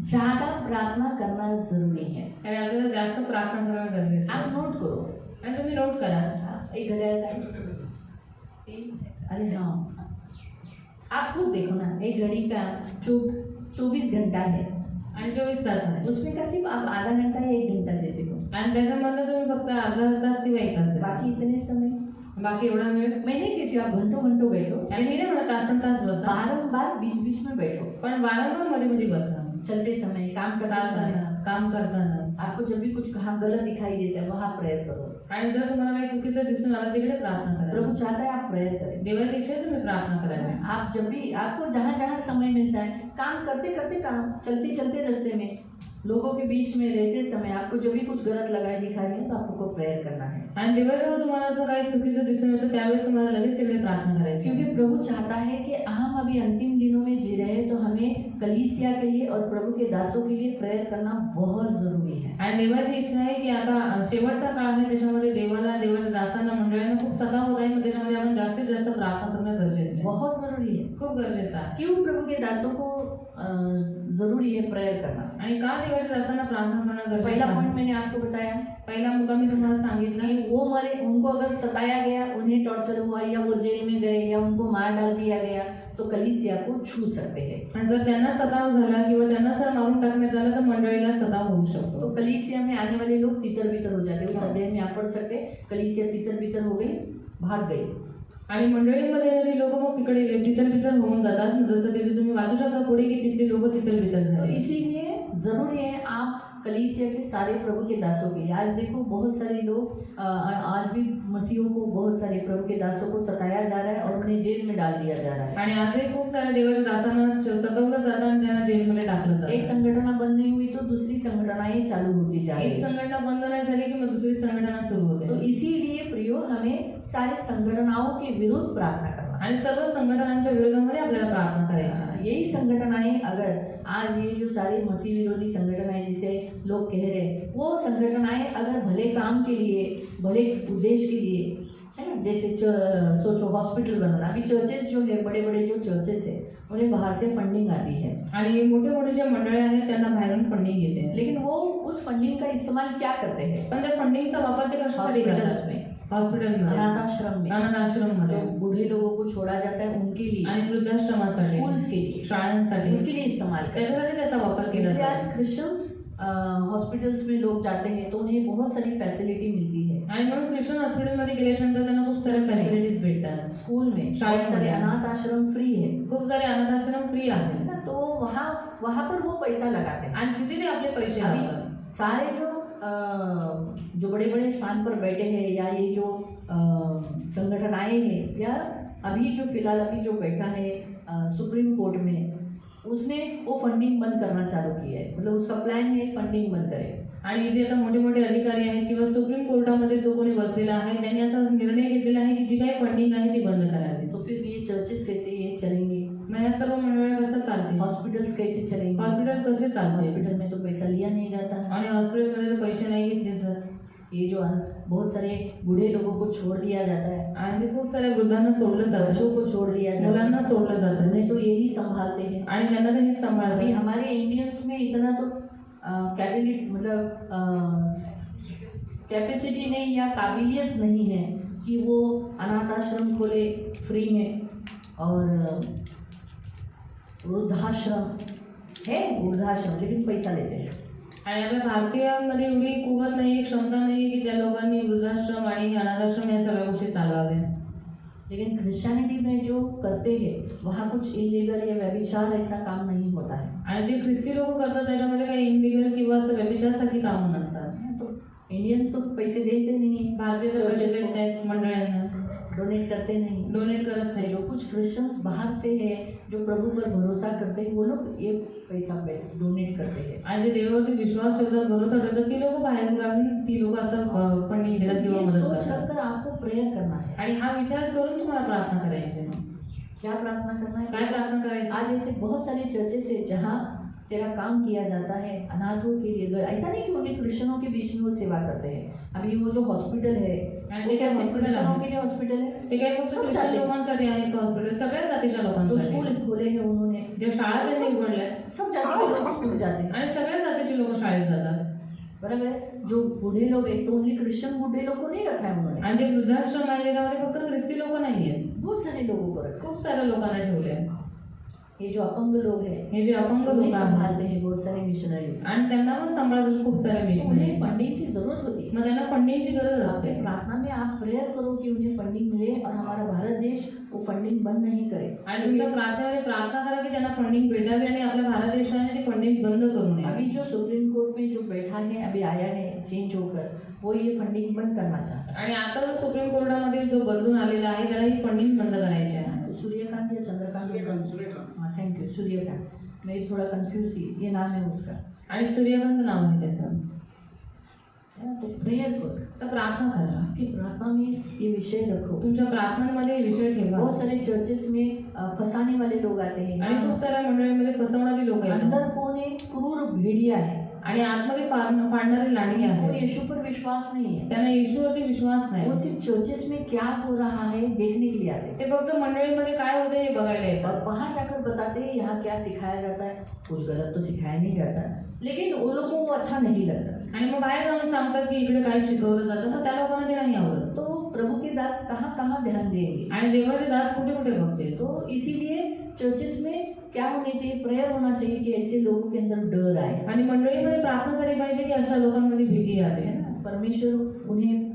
ज्यादा प्रार्थना करना जरूरी है। आणि आपल्याला जास्त प्रार्थना करणं गरजेचं आहे. आप नोट करो। आणि तुम्ही नोट करा. एक घड्याळ काय? अरे हाँ, आप खुद देखो ना, एक घड़ी का 24 घंटा है, आणि 24 तास आहे. उसमें का सिर्फ आप आधा घंटा या 1 घंटा देते हो, आणि त्याच्यामधलं तुम्ही फक्त अर्धा तास किंवा 1 तास देता. बाकी इतने समय बाकी एवढा वेळ. मैं नहीं कहती हूँ आप घंटों घंटों बैठो, आणि मी नाही म्हणत तासन तास बसा, बारंबार बीच बीच में बैठो, पण वारंवार मध्ये मध्ये बसा. चलते समय, काम करते समय, चालताना, काम करताना. आपको जब भी कुछ कहाँ गलत दिखाई देता है वहाँ प्रेयर करो। आणि जर तुम्हाला काही चुकीचं दिसून आलं तिकडे प्रार्थना करा. प्रभु चाहता है आप प्रेयर करें। देवाची इच्छा आहे तुम्ही प्रार्थना करावी. आप जब भी, आपको जहाँ जहाँ समय मिलता है, काम करते करते, काम चलते चलते रास्ते में, लोगों के बीच में रहते समय आपको जब भी कुछ गलत लगा दिखाई दे तो आपको प्रेयर करना है, आणि देवा जेव्हा तुम्हाला असं काही चुकीचं दिसून येतं त्यावेळेस तुम्हाला लगेच तिकडे प्रार्थना करायची. क्योंकि प्रभु चाहता है कि हम अभी अंतिम दिनों में जी रहे हैं, तो हमें कलीसिया के लिए और प्रभु के दासों के लिए प्रेयर करना बहुत जरूरी है। आणि देवाची इच्छा आहे की आता शेवटचा काळ आहे त्याच्यामध्ये देवाला, देवाच्या दासांना, मंडळांना खूप सताव होत आहे. मग त्याच्यामध्ये आपण जास्तीत जास्त प्रार्थना करणं गरजेचं आहे, बहुत जरूरी है। खूप गरजेचं आहे. क्यों प्रभु के दासों को जरूरी है प्रेयर करना? आणि का देवाच्या दासांना प्रार्थना करणं गरजेचं पहला आहे? पॉइंट मैंने आपको बताया पहिला मुद्दा मी तुम्हाला सांगितला. कि वो मरे, उनको अगर सताया गया, उन्हें टॉर्चर हुआ, या वो जेल में गए, या उनको मार डाल दिया गया, तो कलीसिया को छू सकते हैं। आणि जर त्यांना सताव झाला किंवा त्यांना जर मारून टाकण्यात आलं तर मंडळीला सताव होऊ शकतो. तो कलीसिया में आने वाले लोग तितर बितर हो जाते हैं। उस अध्याय में आप पढ़ सकते हैं, कलीसिया तितर बितर हो गई, भाग गई। आणि मंडळीमध्ये येणारी लोक मग तिकडे तितर बितर होऊन जातात. जसं तिथे तुम्ही वाचू शकता पुढे की तिथले लोक तितर बितर तो झाले. इसीलिए जरूरी है आप कलीसिया के सारे प्रभु के दासों के लिए, आज देखो बहुत सारे लोग आज भी मसीहों को, बहुत सारे प्रभु के दासों को सताया जा रहा है और उन्हें जेल में डाल दिया जा रहा है। आणि आजही खूप साऱ्या देवाच्या दासांना सतवलं जातं आणि त्यांना जेलमध्ये टाकलं एक जातं. संगठना बंद नहीं हुई तो दूसरी संगठनाएं चालू होती जा रही एक है। संघटना बंद नाही झाली की मग दुसरी संघटना सुरू तो होते. इसीलिए प्रियो हमें सारे संगठनाओं के विरुद्ध प्रार्थना करना। आणि सर्व संघटनांच्या विरोधामध्ये आपल्याला प्रार्थना करायची. यही संगठनाएं, अगर आज ये जो सारे मसीह विरोधी संगठनाएं जिसे लोग कह रहे हैं, वो संगठनाएं अगर भले काम के लिए, भले उद्देश्य के लिए, है ना, जैसे सोचो हॉस्पिटल बनाना, अभी चर्चेस जो है, बड़े बड़े जो चर्चेस है उन्हें बाहर से फंडिंग आती है, आणि मोठे मोठे जे मंडळ आहेत त्यांना बाहेरून फंडिंग येते. लेकिन वो उस फंडिंग का इस्तेमाल क्या करते हैं? पण त्या फंडिंगचा वापर ते कशासाठी हॉस्पिटल्स करतात? में, हॉस्पिटलमध्ये, अनाथाश्रम में, अनाथाश्रममध्ये, जो बूढ़े लोगों को छोड़ा जाता है उनके लिए, आणि वृद्धाश्रमासाठी, स्कूल्स के लिए, शाळांसाठी, उसके लिए इस्तेमाल करते हैं। त्याच्यासाठी त्याचा वापर केला इसलिए आज जातो. क्रिश्चियंस हॉस्पिटल्स में लोग जाते हैं तो उन्हें बहुत सारी फैसिलिटी मिलती है। आणि म्हणून ख्रिश्चन हॉस्पिटलमध्ये गेल्यानंतर त्यांना खूप साऱ्या फॅसिलिटीज भेटतात. स्कूल में शाळेमध्ये. बहुत सारे अनाथ आश्रम फ्री है, खूप सारे अनाथाश्रम फ्री आहेत. तो वहाँ वहाँ पर वो पैसा लगाते हैं। आणि तिथे ते आपले पैसे अभी लावतात. सारे जो बड़े बड़े स्थान पर बैठे हैं या ये जो संगठन आए हैं या अभी जो फिलहाल अभी जो बैठा है सुप्रीम कोर्ट में, उसने वो फंडिंग बंद करना चालू किया है. मतलब उसका प्लान है फंडिंग बंद करे. आणि जे आता मोठे मोठे अधिकारी आहेत किंवा सुप्रीम कोर्टामध्ये जो कोणी बसलेला आहे त्यांनी आता निर्णय घेतलेला आहे की जी काही फंडिंग आहे ती बंद करावी. तो फिर ये चर्चेस कैसे ये चलेंगे, मग ह्या सर्व मंडळी कसं चालतील, हॉस्पिटल्स कैसे चलेंगे. हॉस्पिटल कसे चालतील, हॉस्पिटल में तो पैसा लिया नहीं जाता है. आणि हॉस्पिटलमध्ये तर पैसे नाही घेतले सर. ये जो बहुत सारे बूढ़े लोगों को छोड़ दिया जाता है, आणि ते खूप साऱ्या वृद्धांना सोडलं जातं, बच्चों को छोड़ दिया जाता है, मुलांना सोडलं जातं उन्हें तो यही संभालते हैं. आणि त्यांना तर हेच अभी सांभाळावी. हमारे इंडियंस में इतना तो कैपेबिलिटी मतलब कैपेसिटी नहीं या काबिलियत नहीं है कि वो अनाथ आश्रम खोले फ्री में, और वृद्धाश्रम है, वृद्धाश्रम लेकिन पैसा लेते हैं. आणि आपल्या भारतीयांमध्ये एवढी कुवत नाही, क्षमता नाही की त्या लोकांनी वृद्धाश्रम आणि अनाथाश्रम या सगळ्या गोष्टी चालवाव्या. लेकिन क्रिश्चियनिटी में जो करते हैं वहाँ कुछ इलीगल या व्यभिचार ऐसा काम नहीं होता है. आणि जे ख्रिस्ती लोक करतात त्याच्यामध्ये काही इनलिगल किंवा असं व्यभिचारासारखी कामं नसतात. तो इंडियंस तो पैसे देते नहीं, भारतीय तर पैसे देत नाहीत मंडळांना, डोनेट करते नहीं. डोनेट करत नाही. जो कुछ क्रिश्चियंस बाहर से है जो प्रभु पर भरोसा करते हैं वो लोग ये पैसा डोनेट करते हैं. आणि जे देवावरती विश्वास ठेवतात, भरोसा ठेवतात, ती लोक बाहेर गावी ती लोक असं फंडिंग देतात किंवा ये मदत सोच करतात. रखकर आपको प्रेयर करना है. आणि हा विचार करून तुम्हाला प्रार्थना करायची आहे. क्या प्रार्थना करना है? काय प्रार्थना करायची? आज ऐसे बहुत सारे चर्चेस है जहाँ तेरा काम किया जाता है अनाथों के लिए. अगर ऐसा नहीं कि उन्हें क्रिश्चियनों के बीच में वो सेवा करते हैं. अभी वो जो हॉस्पिटल है आणि वो ते क्या काय सिर्फ hospital क्रिश्चियनों आहे? के लिए हॉस्पिटल है? ते काही फक्त सब ख्रिश्चन जाते हैं. लोकांसाठी आहे का हॉस्पिटल? सगळ्या जातीच्या जो लोकांसाठी. स्कूल खोले हैं उन्होंने, ज्या शाळा त्यांनी उघडल्या सब जाति के लोग स्कूल जाते हैं. आणि सगळ्या जातीचे लोक शाळेत जातात. बराबर है. जो बूढ़े लोग हैं तो ओनली क्रिश्चियन बूढ़े लोग को नहीं रखा है उन्होंने, आणि जे वृद्धाश्रम आहे त्याच्यामध्ये फक्त ख्रिस्ती लोक नाही आहेत, बहुत सारे लोगों को रखा खूप साऱ्या लोकांना ठेवले. है. ये जो अपंग लोग हैं हे जे अपंग उन्हें लोक आहेत संभालते हैं बहुत सारे मिशनरीज. आणि त्यांना पण सांभाळतात खूप साऱ्या उन्हें मिशनरी. फंडिंग की जरूरत होती है. मग त्यांना फंडिंगची गरज आपके असते. प्रार्थना में आप प्रेयर करो कि उन्हें फंडिंग मिले और हमारा भारत देश वो फंडिंग बंद नहीं करे. आणि तुमच्या प्रार्थनेमध्ये प्रार्थना करा की त्यांना फंडिंग भेटावी आणि आपल्या भारत देशाने ती फंडिंग बंद करू नये. अभी जो सुप्रीम कोर्ट में जो बैठा है अभी आया है चेंज होकर, वो ये फंडिंग बंद करना चाहता है. आणि आता जो सुप्रीम कोर्टामध्ये जो बदलून आलेला आहे त्याला ही फंडिंग बंद करायची आहे. तो सूर्यकांत या चंद्रकांत? हाँ थैंक यू. सूर्यकांत. मैं थोड़ा कंफ्यूज थी, ये नाम है उसका. आणि सूर्यकांत नाव आहे त्याचं. तो प्रेयर करो, तर प्रार्थना करा. आपकी प्रार्थना में ये विषय रखो. तुमच्या प्रार्थनांमध्ये हे विषय ठेवा. बहुत सारे चर्चेस में फंसाने वाले लोग आते आणि हैं. खूप साऱ्या मंडळीमध्ये फसवणारी लोक आहेत अंदर कौन एक क्रूर भेड़िया है, आणि आतमध्ये फाडणारे लांडगे वो आहेत. यीशु पर विश्वास नहीं है. त्यांना येशूवरती विश्वास नाही. वो सिर्फ चर्चेस में क्या हो रहा है देखने के लिए आते हैं ते फक्त मंडळीमध्ये काय होते हे बघायला और येतात. वहाँ जाकर बताते हैं यहाँ क्या सिखाया जाता है. कुछ गलत तो सिखाया नहीं जाता है, लेकिन वो लोगों को वो अच्छा नहीं लगता. आणि मग बाहेर जाऊन सांगतात की इकडे काय शिकवलं जातं, मग त्या लोकांना ते नाही आवडत. तो प्रभु के दास कहाँ कहाँ ध्यान देंगे. आणि देवाचे दास कुठे कुठे बघतील. तो इसीलिए चर्चेस में क्या होने चाहिए, प्रेयर होना चाहिए कि ऐसे लोगों के अंदर डर आए. आणि मंडळीमध्ये प्रार्थना झाली पाहिजे की अशा लोकांमध्ये भीती है यावी ना, परमेश्वर उन्हें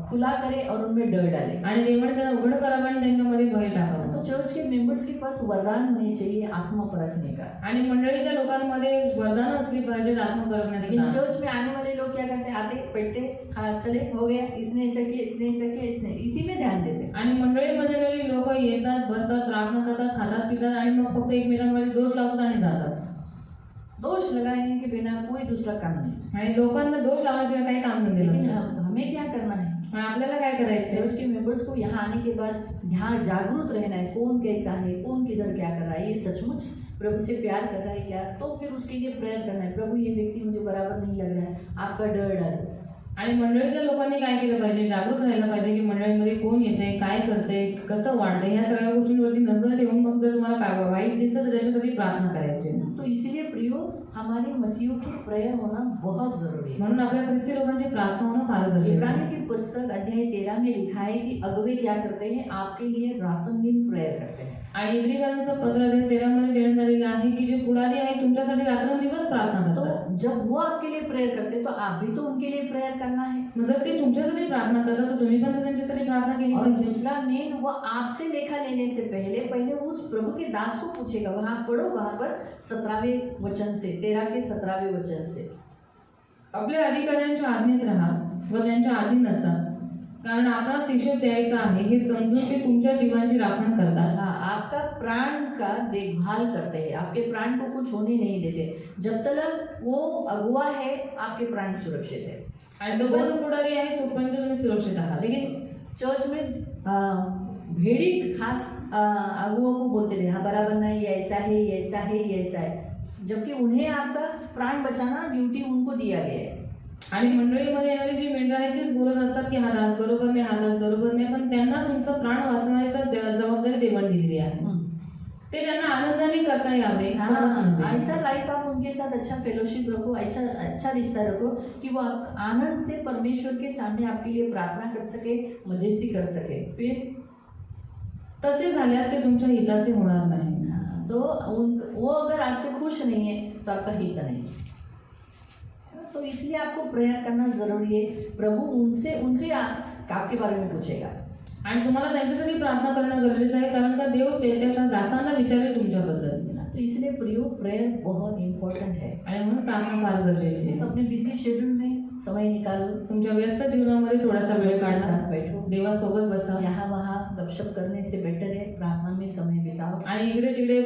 खुला करे और उनमें डर डाले. आणि देवाने त्यांना उघड करावं आणि त्यांच्यामध्ये भय टाकावं. तो चर्च के मेंबर्स के पास वरदान होने चाहिए आत्मा परखने का. आणि मंडळीच्या लोकांमध्ये वरदान असली पाहिजे आत्मकरण्याची. लेकिन चर्च में आने वाले लोग क्या करते हैं, आते बैठते हाँ चले हो गया, इसने ऐसा किया, इसने ऐसा किया, इसने इसी में ध्यान देते हैं. आणि मंडळीमध्ये लोक येतात, बसतात, प्रार्थना करतात, खातात पितात आणि मग फक्त एकमेकांमध्ये दोष लावतात आणि जातात. दोष लगाने के बिना कोई दूसरा काम नहीं. आणि लोकांना दोष लावण्याशिवाय काही काम नाही लेकिन दिलं. हमें क्या करना है, पण आपल्याला काय करायचं. चर्च के मेंबर्स को यहाँ आने के बाद यहाँ जागरूक रहना है. कौन कैसा है, कौन किधर क्या कर रहा है, ये सचमुच प्रभु से प्यार कर रहा है क्या, तो फिर उसके लिए प्रेयर करना है. प्रभु ये व्यक्ति मुझे बराबर नहीं लग रहा है, आपका डर डालो. आणि मंडळीच्या लोकांनी काय केलं पाहिजे, जागरूक राहायला पाहिजे की मंडळीमध्ये कोण येते, काय करते, कसं वाढते, ह्या सगळ्या गोष्टींवरती नजर ठेवून मग जर तुम्हाला काय वाईट दिसतं तर त्याच्यासाठी प्रार्थना करायची. तो इसीलिए प्रियो हमारे मसीहों की प्रेयर होना बहुत जरूरी है. म्हणून आपल्या ख्रिस्ती लोकांची प्रार्थना होणं फार गरजेचं इब्रानी आहे. की पुस्तक अध्याय 13 में लिखा है कि अगुवे क्या करते हैं, आपके लिए रातों दिन प्रेयर करते हैं. आणि इब्री ग्रंथाचं पत्र 13 मध्ये देण्यात आलेलं आहे की जे पुढारी आहे तुमच्यासाठी रात्रंदिवस प्रार्थना तो करतात. जब वो आपके लिए प्रेयर करते तो आप भी तो उनके लिए प्रेयर करना है। मग जर ते तुमच्यासाठी प्रार्थना करतात तर तुम्ही पण त्यांच्यासाठी प्रार्थना केली और पाहिजे. दूसरा मेन, वो आपसे लेखा लेने से पहले उस प्रभु के दास को पूछेगा। वहां पढ़ो, वहां पर 17वें वचन से, 13 के 17वें वचन से। आपल्या अधिकाऱ्यांच्या आज्ञेत राहा व त्यांच्या अधीन असा, कारण आपणास हिशोब द्यायचा आहे हे समजून ते तुमच्या जीवांची राखण करतात. हाँ, आपका प्राण का देखभाल करते हैं, आपके प्राण को कुछ होने नहीं देते। जब तक वो अगुआ है आपके प्राण सुरक्षित है। आणि तो कोण पुढारी आहे तोपर्यंत तुम्ही सुरक्षित आहात. लेकिन चर्च में भेड़ी खास अगुओं को बोलते थे, हाँ बराबर नहीं, ये ऐसा है, ये ऐसा है, ये ऐसा है, जबकि उन्हें आपका प्राण बचाना ड्यूटी उनको दिया गया है। आणि मंडळीमध्ये येणारी जी मेंढर आहे तीच बोलत असतात की हा दास बरोबर नाही, हा दास बरोबर नाही, पण त्यांना तुमचा प्राण वाचवण्याची जबाबदारी देवाण दिलेली आहे. ते त्यांना आनंदाने करता यावे. हाँ, ऐसा लाइफ आप उनके साथ अच्छा फेलोशिप रखो, अच्छा रिश्ता रखो कि वो आप आनंद से परमेश्वर के सामने आपके लिए प्रार्थना कर सके, मध्यस्थी कर सके। फिर तसे झाल्यास ते तुमच्या हिताचे होणार नाही. तो वो अगर आपसे खुश नहीं है तो आपका हित नहीं। तो इसलिए आपको प्रेयर करना जरूरी है। प्रभु उनसे आपके बारे में पूछेगा। आणि तुम्हाला त्यांच्यासाठी प्रार्थना करणं गरजेचं आहे, कारण का देव त्याच्या दासांना विचारेल तुमच्याबद्दल. तो इसलिए प्रियो, प्रेयर बहुत इम्पोर्टेंट है। आणि म्हणून प्रार्थना फार गरजेची आहे. तो अपने बिजी शेड्यूल में समय निकालो, तुमच्या व्यस्त जीवनामध्ये थोडासा वेळ काढा, साथ बैठो, देवासोबत बसा यहाँ वहाँ गपशप करने से बेटर है प्रार्थना में समय बिताओ। आणि इकडे तिकडे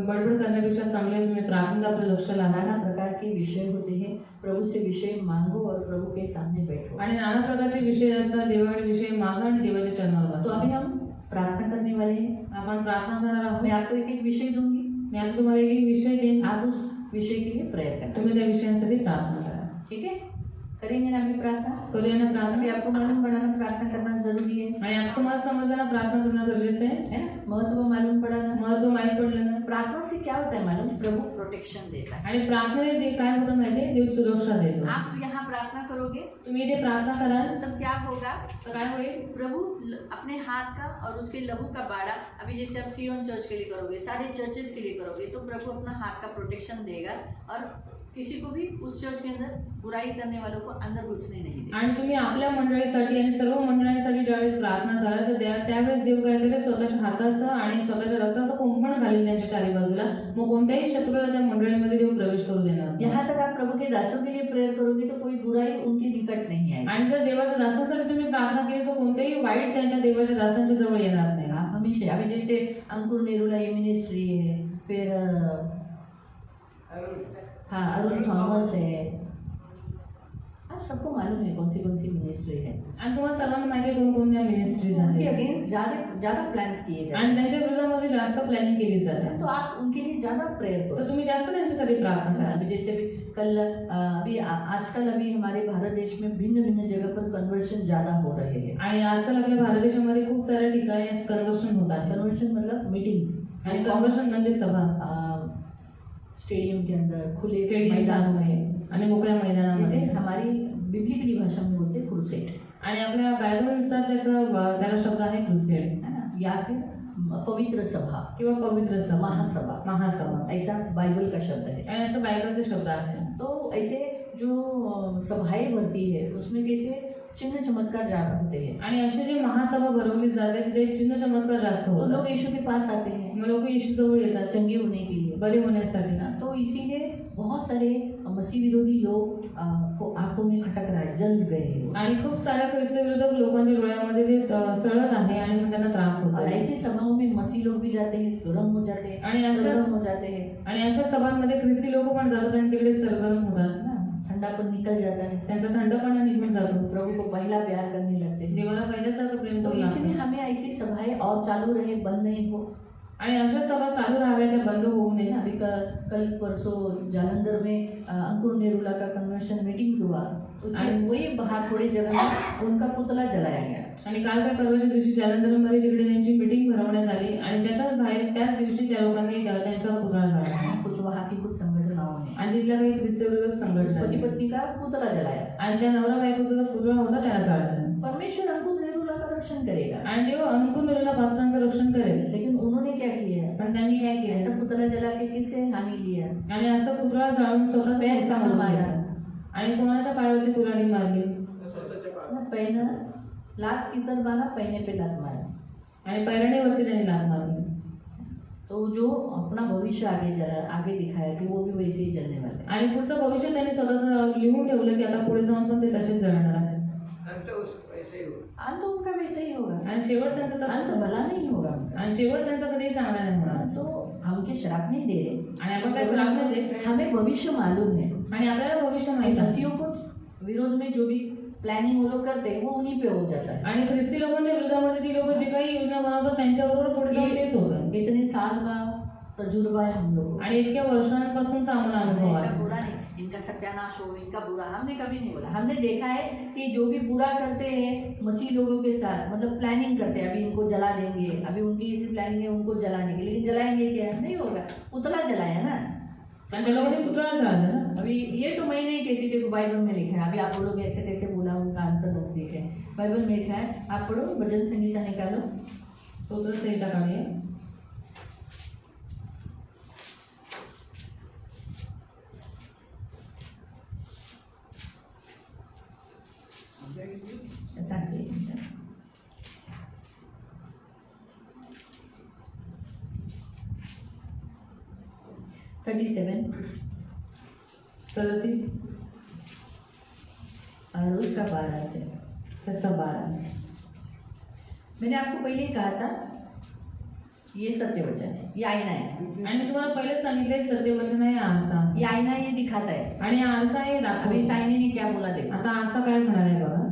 बडबड करण्यापेक्षा चांगले तुम्ही प्रार्थनेत आपलं लक्ष लावा. नाना प्रकार के विषय होते हैं, प्रभु से विषय मांगो और प्रभु के सामने बैठो। आणि नाना प्रकारचे विषय असतात, देवाचे विषय मागा आणि देवाच्या चरणावर तो बसा. अभी हम प्रार्थना करने वाले हैं। आपण प्रार्थना करणार आहोत. मैं आपको एक एक विषय दूंगी, मी आता तुम्हाला एक विषय देईन, आप उस विषय के लिए प्रेयर करना। तुम्ही त्या विषयांसाठी प्रार्थना करा. ठीक है, करेंगे ना अभी प्रार्थना। करूया ना अभी प्रार्थना. आपको मालूम पड़ा ना प्रार्थना करना जरूरी है आणि आता तुम्हाला समजलं ना प्रार्थना करणं गरजेचं आहे. है ना? महत्व मालूम पड़ा ना। महत्व माहीत पडलं ना. प्रार्थना से क्या होता है मालूम? प्रभु प्रोटेक्शन देता है। आणि प्रार्थनेने जे काय होतं माहितीये, देव सुरक्षा देतो. आप यहाँ प्रार्थना करोगे तुम्ही इथे प्रार्थना कराल तब क्या होगा? तर काय होईल? प्रभु अपने हाथ का और उसके लहू का बाड़ा, अभी जैसे आप सियोन चर्च के लिए करोगे, सारे चर्चेस के लिए करोगे, तो प्रभु अपना हाथ का प्रोटेक्शन देगा और किसी को भी उस चर्च के अंदर बुराई करने वालों को अंदर घुसने नहीं देगा। आणि तुम्ही आपल्या मंडळीसाठी आणि सर्व मंडळींसाठी ज्यावेळेस प्रार्थना कराल तर त्यावेळेस देव काय करेल, स्वतःच्या हाताचं आणि स्वतःच्या रक्ताचं कुंपण घालेल त्यांच्या चारी बाजूला. मग कोणत्याही शत्रूला त्या मंडळीमध्ये देव प्रवेश करू देणार नाही. यहाँ तक आप प्रभु के दासों के लिए प्रेयर करोगे तो कोई बुराई उनके निकट नहीं आएगी। आणि जर देवाच्या दासांसाठी तुम्ही प्रार्थना केली तर कोणतेही वाईट त्यांच्या देवाच्या दासांच्या जवळ येणार नाही. आप हमेशा, अभी जैसे अंकुर नेरुला ये मिनिस्ट्री है, फिर हाँ अरुण थॉमस है, आप सबको मालूम है कौन सी मिनिस्ट्री है। आणि तुम्हाला सर्वांना माहिती आहे कोणकोणत्या मिनिस्ट्रीज उनके आहेत अगेंस्ट ज्यादा प्लान्स किए जाते आणि त्यांच्या विरोधामध्ये जास्त प्लॅनिंग केली जाते. हैं, तो आप उनके लिए ज्यादा प्रेयर तर करो। तुम्ही जास्त त्यांच्यासाठी प्रार्थना करा. अभी जैसे अभी कल आजकल अभी हमारे भारत देश में भिन्न भिन्न जगह पर कन्वर्शन ज्यादा हो रहे हैं। आणि आजकाल आपल्या भारत देशामध्ये खूप साऱ्या ठिकाणी कन्वर्शन होत आहे. कन्वर्शन मतलब मीटिंग्स, आणि कन्वर्शन म्हणजे सभा स्टेडियम के अंदर, खुले स्टेडियम मैदानों में, आणि मोकळ्या जैसे मैदानामध्ये. हमारी बिब्लिकली भाषा में बोलते हैं क्रूसेड, आणि आपल्या बायबलनुसार त्याला शब्द आहे क्रुसेड, है ना, या फिर पवित्र सभा, किंवा पवित्र सभा, महासभा, महासभा, ऐसा बाइबल का शब्द है। आणि असं बायबलचे शब्द आहे. तो ऐसे जो सभाएं भरती है उसमें कैसे चिन्ह चमत्कार ज्यादा होते हैं। आणि असे जे महासभा भरवली जाते तिथे चिन्ह चमत्कार जास्त तो होतात. लोग यीशु के पास आते हैं मग लोक येशू जवळ येतात चंगे होने के लिए, बरे होण्यासाठी. तो इसीलिए बहुत सारे मसीह विरोधी लोग को आंखों में खटक रहा है, जल गए हैं लोग। आणि खूप साऱ्या ख्रिस्त विरोधक लोकांच्या डोळ्यामध्ये ते सळत आहे आणि मग त्यांना त्रास होतो. और ऐसी सभाओं में मसीह लोग भी जाते हैं, गरम हो जाते हैं, आणि अशा- सरगर्म हो जाते हैं, आणि अशा सभांमध्ये ख्रिस्ती लोक पण जातात आणि तिकडे सरगर्म होतात. ना, ठंडापन निकल जाता है, त्यांचा थंडपणा निघून जातो. प्रभु को पहला प्यार करने लगते हैं। देवाला पहिल्यासारखं प्रेम तो करू इसलिए लागतो. हमें ऐसी सभाएं और चालू रहे, बंद नहीं हो। आणि अशा सभा चालू राहाव्या, त्या बंद होऊ नये. अभी कल परसों जालंधर में अंकुर नेरुला का कन्वर्शन मीटिंग्स हुआ, उसमें वही बाहर थोड़ी जगह में उनका पुतला जलाया गया। आणि काल काय परवाच्या दिवशी जालंधरमध्ये तिकडे त्यांची मीटिंग भरवण्यात आली आणि त्याच्याच बाहेर त्याच दिवशी त्या लोकांनी त्यांचा पुतळा जाळला. कुछ वहाँ की कुछ संगठनाओं ने आणि तिथल्या काही ख्रिस्त विरोधक संघटना पति पत्नी का पुतला जलाया। आणि त्या नवरा बायकोचा जो पुतळा होता त्याला जाळला. परमेश्वर अंकुर नेरुला का रक्षण करेगा, आणि देव अनुकूल पात्रांचं रक्षण करेल. लेकिन उन्होंने क्या किया? पण त्यांनी काय ऐसा केलं पुतला जला के किससे हानि लिया? आणि असं पुतळा जाळून स्वतःच पैर पैसा कहाँ मोडून मारा? घेतला. आणि कोणाच्या पायावरती कुऱ्हाडी मारली स्वतःच्या पायावर. ना पहना लात की तरह मारा, पहने पे लात मारा। आणि पैरणीवरती त्यांनी लाथ मारली. तो जो अपना भविष्य आगे दिखाया कि वो भी वैसे ही जलने वाले हैं। आणि पुढचं भविष्य त्यांनी स्वतःच लिहून ठेवलं की आता पुढे जाऊन पण ते तसेच जळणार आहे. अंत उस ऐसे ही हुआ. अंत उनका वैसे ही होगा, आणि शेवट त्यांचा अंत तसंच भला नहीं होगा उनका। आणि शेवट त्यांचा कधीही चांगला नाही होणार. तो हमके श्राप नहीं दे रहे, आणि आपण काय श्राप नाही देत हमें भविष्य मालूम है। आणि आपल्याला भविष्य माहित आहे. मसीहों को विरोध में जो भी प्लानिंग वो लोग करते हैं वो उन्हीं पे हो जाता है। आणि ख्रिस्ती लोकांच्या विरोधामध्ये ती लोक जे काही योजना बनवतात त्यांच्याबरोबर पुढे जाऊन तेच होतं. इतने साल का तजुर्बा है हम लोग को। आणि इतक्या वर्षांपासूनचा आम्हाला अनुभव ऐसा आहे. बुरा नहीं, इनका सत्यानाश हो, इनका बुरा, हमने कभी नहीं बोला। हमने देखा है कि जो भी बुरा करते हैं मसीह लोगों के साथ, मतलब प्लानिंग करते हैं, अभी इनको जला देंगे, अभी उनकी इसी प्लानिंग है उनको जलाने की, लेकिन जलाएंगे क्या? नहीं होगा, उतला जलाया ना। आणि त्या लोकांनी पुतळा जाळला ना. अभी ये तो मैं नहीं कहती, देखो बाइबल में लिखा है। अभी आप बोलोगे ऐसे कैसे बोला, उनका अंत नजदीक है। बाइबल में लिखा है, आप पढ़ो, भजन संहिता निकालो। स्तोत्र संहिता काढूया. सांगते 37 37 और उसका 12 से। त्याचा 12. मैंने आपको पहले ही कहा था ये सत्य वचन है, ये आईना है। आणि मी तुम्हाला पहिलेच सांगितलंय सत्यवचन आहे आरसा. ये आईना ये दिखाता है। आणि आरसा हे अभी दाखवतो. इस आईने ने क्या बोला देखो। आता आरसा काय म्हणाला आहे बघा.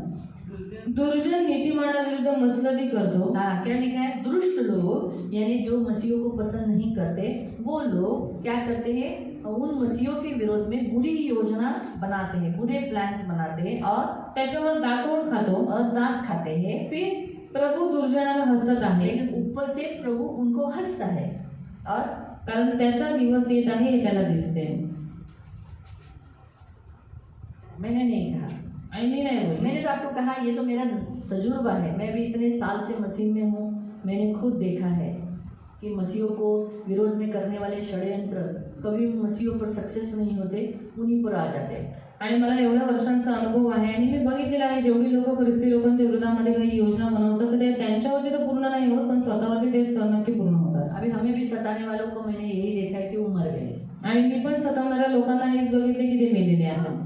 दुर्जन नीतिमानाविरुद्ध मसलती करतो. हाँ, क्या लिखा है? दुष्ट लोग यानी जो मसीहों को पसंद नहीं करते वो लोग क्या करते हैं? उन मसीहों के विरोध में बुरी योजना बनाते हैं, बुरे प्लान्स बनाते हैं और त्याच्यावर दातोड खातो. दांत खाते हैं। फिर प्रभू दुर्जनाला हसत आहे लेकिन ऊपर से प्रभु उनको हंसता है और कारण त्याचा दिवस येत आहे हे त्याला दिसते. मैंने नहीं कहा, आणि मी नाही बोलली. मैंने तो आपको कहा ये तो मेरा तजुर्बा है। मैं भी इतने साल से मसीह में हूँ, मैंने खुद देखा है कि मसीहों को विरोध में करने वाले षड्यंत्र कभी मसीहों पर सक्सेस नहीं होते, उन्हीं पर आ जाते हैं। आणि मला एवढ्या वर्षांचा अनुभव आहे आणि मी बघितलेलं आहे जेवढी लोक ख्रिस्ती लोकांच्या विरोधामध्ये काही योजना बनवतात ते त्यांच्यावरती तर पूर्ण नाही होत पण स्वतःवरती ते नक्की पूर्ण होतात. अभी हमें भी सताने वालों को मैंने यही देखा है कि वो मर गए। आणि मी पण सतावणाऱ्या लोकांना हेच बघितले की ते मेलेले आहेत.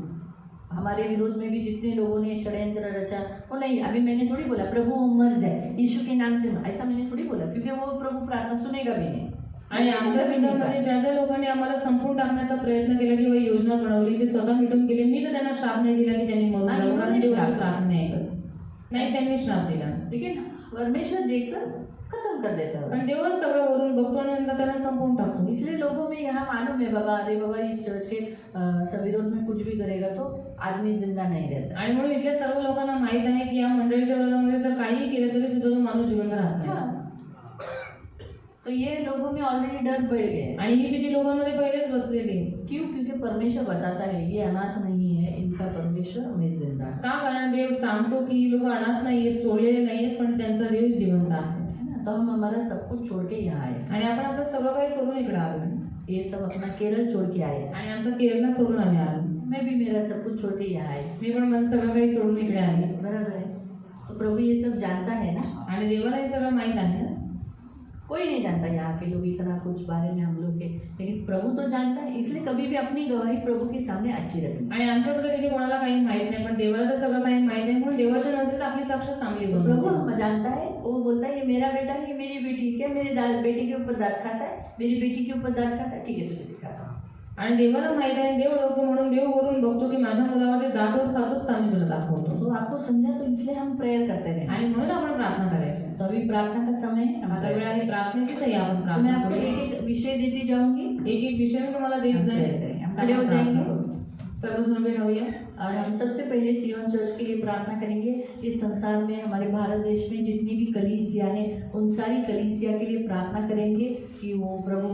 हमारे विरोध में भी जितने लोगों ने षड्यंत्र रचा वो नहीं, अभी मैंने थोड़ी बोला प्रभु वो मर जाए यीशु के नाम से, ऐसा मैंने थोड़ी बोला, क्योंकि वो प्रभु प्रार्थना सुनेगा भी नहीं। आणि आमच्या विरोधामध्ये ज्या ज्या लोकांनी आम्हाला संपून टाकण्याचा प्रयत्न केला किंवा योजना बनवली ते स्वतः मिटून गेले. मी तर त्यांना श्राप नाही दिला की त्यांनी मरून जावं, कारण ते वर्ष प्रार्थना नाही ऐकत. नाही त्यांनी श्राप दिला. लेकिन परमेश्वर देखकर खत्म कर देता है। पण देवच सगळं वरून बघतो आणि नंतर त्यांना संपवून टाकतो. इसलिए लोगों में यहाँ मालूम है बाबा, अरे बाबा इस चर्च के विरोध में कुछ भी करेगा तो आदमी जिंदा नहीं रहता। आणि म्हणून इथल्या सर्व लोकांना माहित आहे की या मंडळीच्या विरोधामध्ये जर काहीही केलं तरी सुद्धा तो माणूस जिवंत राहत नाही. हाँ। तो ये लोगों में ऑलरेडी डर बढ़ गया है। आणि ही भीती लोकांमध्ये पहिलेच बसलेली आहे. क्यों? क्योंकि परमेश्वर बताता है ये अनाथ नहीं है, इनका परमेश्वर मैं जिंदा है। का? कारण देव सांगतो की ही लोक अनाथ नाहीये, सोडलेले नाहीयेत, पण त्यांचा देव जिवंत आहे. है ना? तो हम हमारा सब कुछ छोड़ के यहाँ आए। आणि आपण आपलं सगळं काही सोडून इकडे आलो. ये सब अपना केरल छोड़ के आए। आणि आमचं केरला सोडून आम्ही आलो. मैं भी मेरा सब कुछ छोड़ के यहाँ आए। मी पण माझं सगळं काही सोडून इकडे आले. बराबर है। तो प्रभु ये सब जानता है ना। आणि देवाला हे सगळं माहित आहे ना. कोई नहीं जानता यहाँ के लोग इतना कुछ बारे में हम लोग के, लेकिन प्रभु तो जानता है। इसलिए कभी भी अपनी गवाही प्रभु के सामने अच्छी रखनी। आणि आमच्याबद्दल इथे कोणाला काही माहित नाही पण देवाला तर सगळं काही माहित आहे म्हणून देवाच्या नजरेत आपली साक्ष चांगली तो प्रभु बनवतो. हम जानता है, वो बोलता है ये मेरा बेटा है, ये मेरी बेटी, क्या मेरे बेटे के ऊपर दांत खाता है, मेरी बेटी के ऊपर दांत खाता है, ठीक है तुझे दिखाता हूँ। आणि देवाला माहित आहे देव ओळखतो म्हणून देव वरून बघतो की माझ्या मुलावरती दातोड खातोच आम्ही तुला दाखवतो. तो आपको समझा, तो इसलिए हम प्रेयर करते रहे। आणि म्हणून आपण प्रार्थना करायची. तो अभी प्रार्थना का समय है। आता वेळ आहे प्रार्थनेचीच आहे. आपण तो मैं प्रार्थना आपको करूया. एक एक विषय देती जाऊंगी। एक एक विषय मी तुम्हाला देत हम जाईल. प्रेयर करेंगे, हम खड़े हो जाएंगे सर्वजण उभे राहूया. और हम सबसे पहले सियोन चर्च के लिए प्रार्थना करेंगे। इस संसार में हमारे भारत देश में जितनी भी कलीसिया है उन सारी कलीसिया के लिए प्रार्थना करेंगे कि वो प्रभु